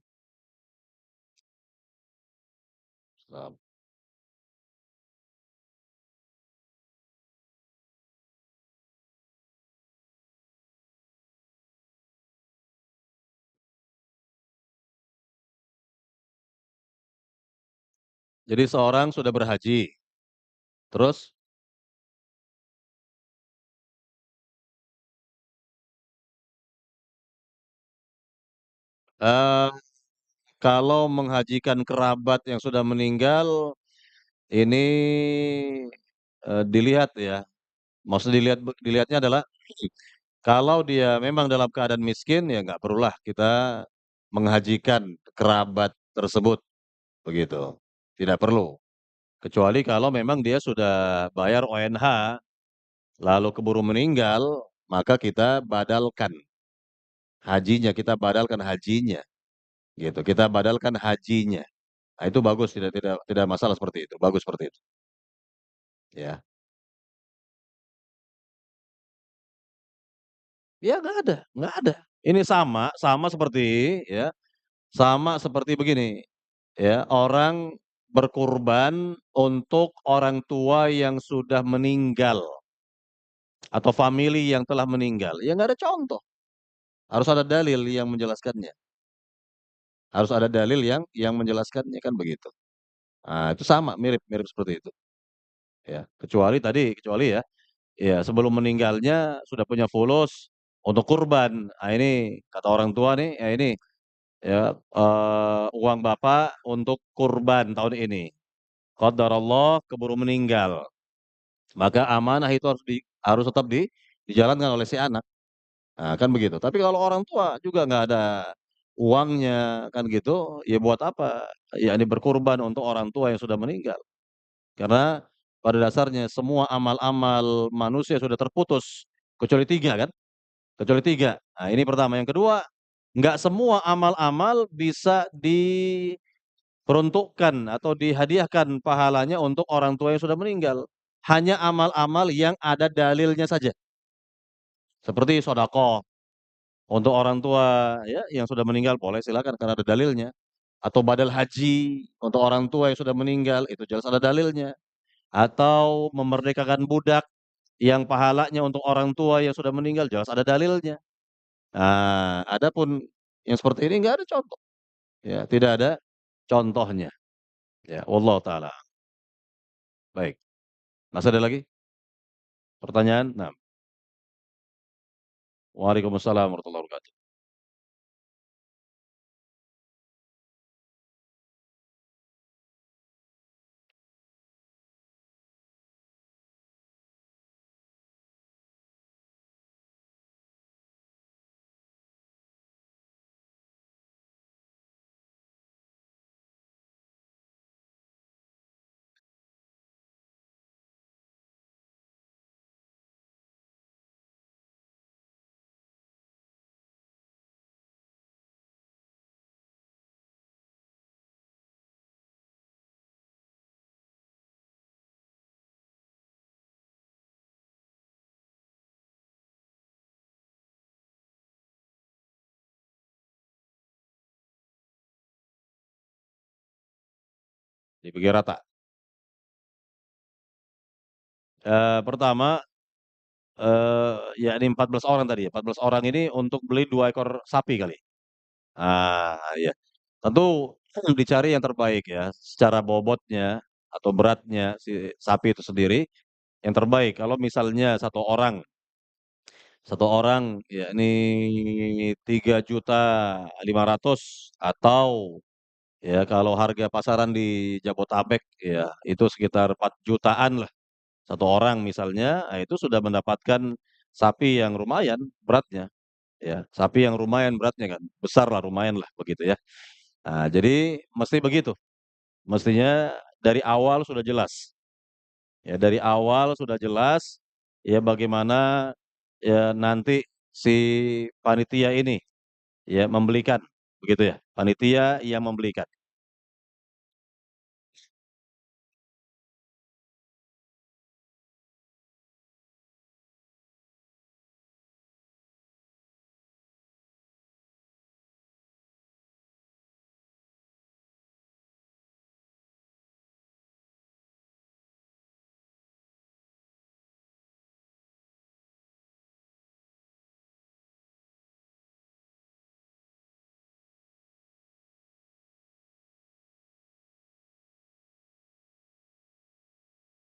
Salam. Jadi seorang sudah berhaji, terus, eee, kalau menghajikan kerabat yang sudah meninggal, ini, dilihat ya, maksud dilihatnya adalah kalau dia memang dalam keadaan miskin, ya nggak perlulah kita menghajikan kerabat tersebut, begitu. Tidak perlu. Kecuali kalau memang dia sudah bayar ONH, lalu keburu meninggal, maka kita badalkan hajinya, kita badalkan hajinya, gitu. Kita badalkan hajinya. Nah, itu bagus, tidak masalah seperti itu, bagus seperti itu, ya. Ya nggak ada. Ini sama sama seperti ya, sama seperti begini, ya, orang berkurban untuk orang tua yang sudah meninggal atau famili yang telah meninggal, ya nggak ada contoh, harus ada dalil yang menjelaskannya, harus ada dalil yang menjelaskannya, kan begitu. Nah, itu sama, mirip mirip seperti itu, ya. Kecuali ya, ya sebelum meninggalnya sudah punya fulus untuk kurban. Nah, ini kata orang tua nih, ya ini ya, uang bapak untuk kurban tahun ini. Qadarullah keburu meninggal, maka amanah itu harus tetap dijalankan oleh si anak. Nah, kan begitu. Tapi kalau orang tua juga nggak ada uangnya, kan gitu, ya buat apa, yakni berkurban untuk orang tua yang sudah meninggal. Karena pada dasarnya semua amal-amal manusia sudah terputus, kecuali 3 kan, kecuali 3. Nah, ini pertama. Yang kedua, nggak semua amal-amal bisa diperuntukkan atau dihadiahkan pahalanya untuk orang tua yang sudah meninggal. Hanya amal-amal yang ada dalilnya saja. Seperti sedekah untuk orang tua ya yang sudah meninggal boleh silakan karena ada dalilnya. Atau badal haji untuk orang tua yang sudah meninggal itu jelas ada dalilnya. Atau memerdekakan budak yang pahalanya untuk orang tua yang sudah meninggal jelas ada dalilnya. Nah, adapun yang seperti ini nggak ada contoh, ya tidak ada contohnya, ya wallahu taala. Baik, masih ada lagi pertanyaan? Nah, waalaikumsalam warahmatullahi wabarakatuh. Dibagi rata. Pertama, yakni 14 orang tadi ya, 14 orang ini untuk beli 2 ekor sapi kali? Ya. Tentu dicari yang terbaik ya, secara bobotnya atau beratnya si sapi itu sendiri, yang terbaik. Kalau misalnya satu orang yakni 3.500.000 atau ya kalau harga pasaran di Jabotabek ya itu sekitar 4 jutaan lah, satu orang misalnya, itu sudah mendapatkan sapi yang lumayan beratnya, ya. Sapi yang lumayan beratnya kan, besar lah, lumayan lah begitu ya. Nah, jadi mesti begitu, mestinya dari awal sudah jelas, ya dari awal sudah jelas, ya bagaimana, ya nanti si panitia ini, ya membelikan, begitu ya, panitia yang membelikan.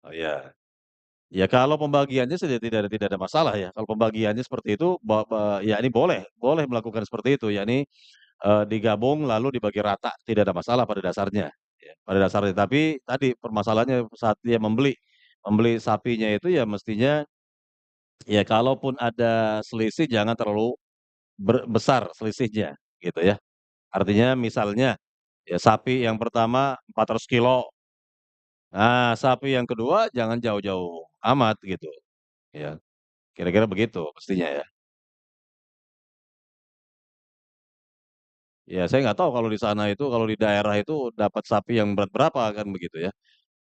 Oh ya. Ya kalau pembagiannya sih tidak ada masalah ya, kalau pembagiannya seperti itu ya ini boleh boleh melakukan seperti itu, yakni, digabung lalu dibagi rata, tidak ada masalah pada dasarnya, ya, pada dasarnya. Tapi tadi permasalahannya saat dia membeli membeli sapinya itu ya mestinya ya kalaupun ada selisih jangan terlalu besar selisihnya, gitu ya. Artinya misalnya, ya sapi yang pertama 400 kilo, nah sapi yang kedua jangan jauh-jauh amat gitu, ya. Kira-kira begitu mestinya ya. Ya saya nggak tahu kalau di sana itu, kalau di daerah itu dapat sapi yang berat berapa kan begitu ya.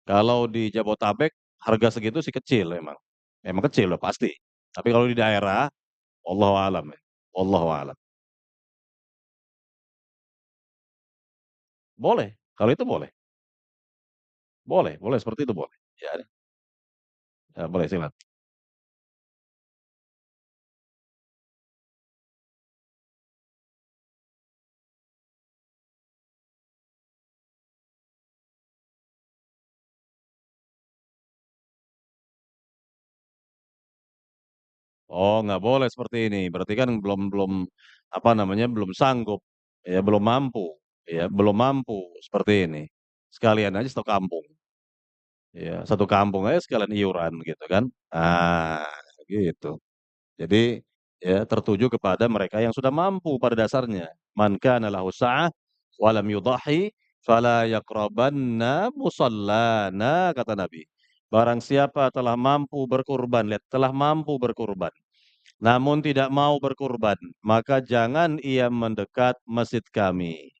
Kalau di Jabotabek harga segitu sih kecil emang. Emang kecil udah pasti. Tapi kalau di daerah, wallahu alam ya, wallahu alam. Boleh, kalau itu boleh. Boleh boleh seperti itu boleh. Ya, ya boleh silakan. Oh nggak boleh seperti ini, berarti kan belum belum, apa namanya, belum sanggup, ya belum mampu, ya belum mampu seperti ini. Sekalian aja satu kampung. Ya, satu kampung aja sekalian iuran gitu kan. Ah, gitu. Jadi, ya tertuju kepada mereka yang sudah mampu pada dasarnya. Man kana lahu sa'ah wa lam yudahhi fala yaqrabanna musallana kata Nabi. Barang siapa telah mampu berkurban, lihat telah mampu berkurban, namun tidak mau berkurban, maka jangan ia mendekat masjid kami.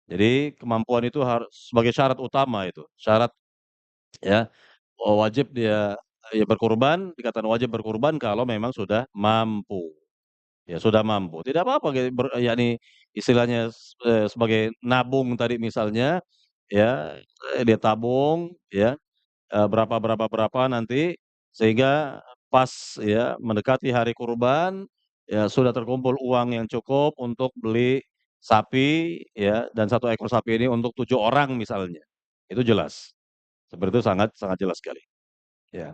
Jadi kemampuan itu harus sebagai syarat utama itu, syarat ya. Wajib dia, ya berkurban, dikatakan wajib berkurban kalau memang sudah mampu, ya sudah mampu. Tidak apa-apa yakni istilahnya sebagai nabung tadi misalnya, ya, dia tabung ya, berapa berapa berapa nanti, sehingga pas ya mendekati hari kurban, ya sudah terkumpul uang yang cukup untuk beli sapi ya, dan satu ekor sapi ini untuk 7 orang misalnya. Itu jelas, seperti itu sangat sangat jelas sekali, ya.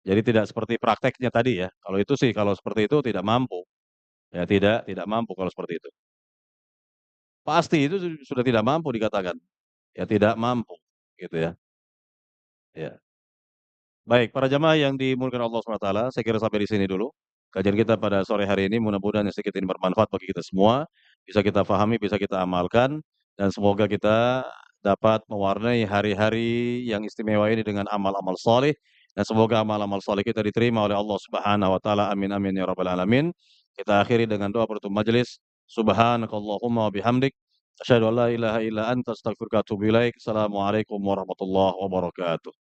Jadi tidak seperti prakteknya tadi ya, kalau itu sih kalau seperti itu tidak mampu, ya tidak mampu kalau seperti itu. Pasti itu sudah tidak mampu dikatakan, ya tidak mampu, gitu ya, ya. Baik, para jamaah yang dimuliakan Allah SWT, saya kira sampai di sini dulu kajian kita pada sore hari ini, mudah-mudahan yang sedikit ini bermanfaat bagi kita semua, bisa kita pahami, bisa kita amalkan, dan semoga kita dapat mewarnai hari-hari yang istimewa ini dengan amal-amal saleh, dan semoga amal-amal saleh kita diterima oleh Allah Subhanahu wa taala. Amin amin ya rabbal alamin. Kita akhiri dengan doa penutup majelis. Subhanakallahumma wa bihamdik, asyhadu an la ilaha illa anta astaghfiruka wa atubu ilaik. Assalamualaikum warahmatullahi wabarakatuh.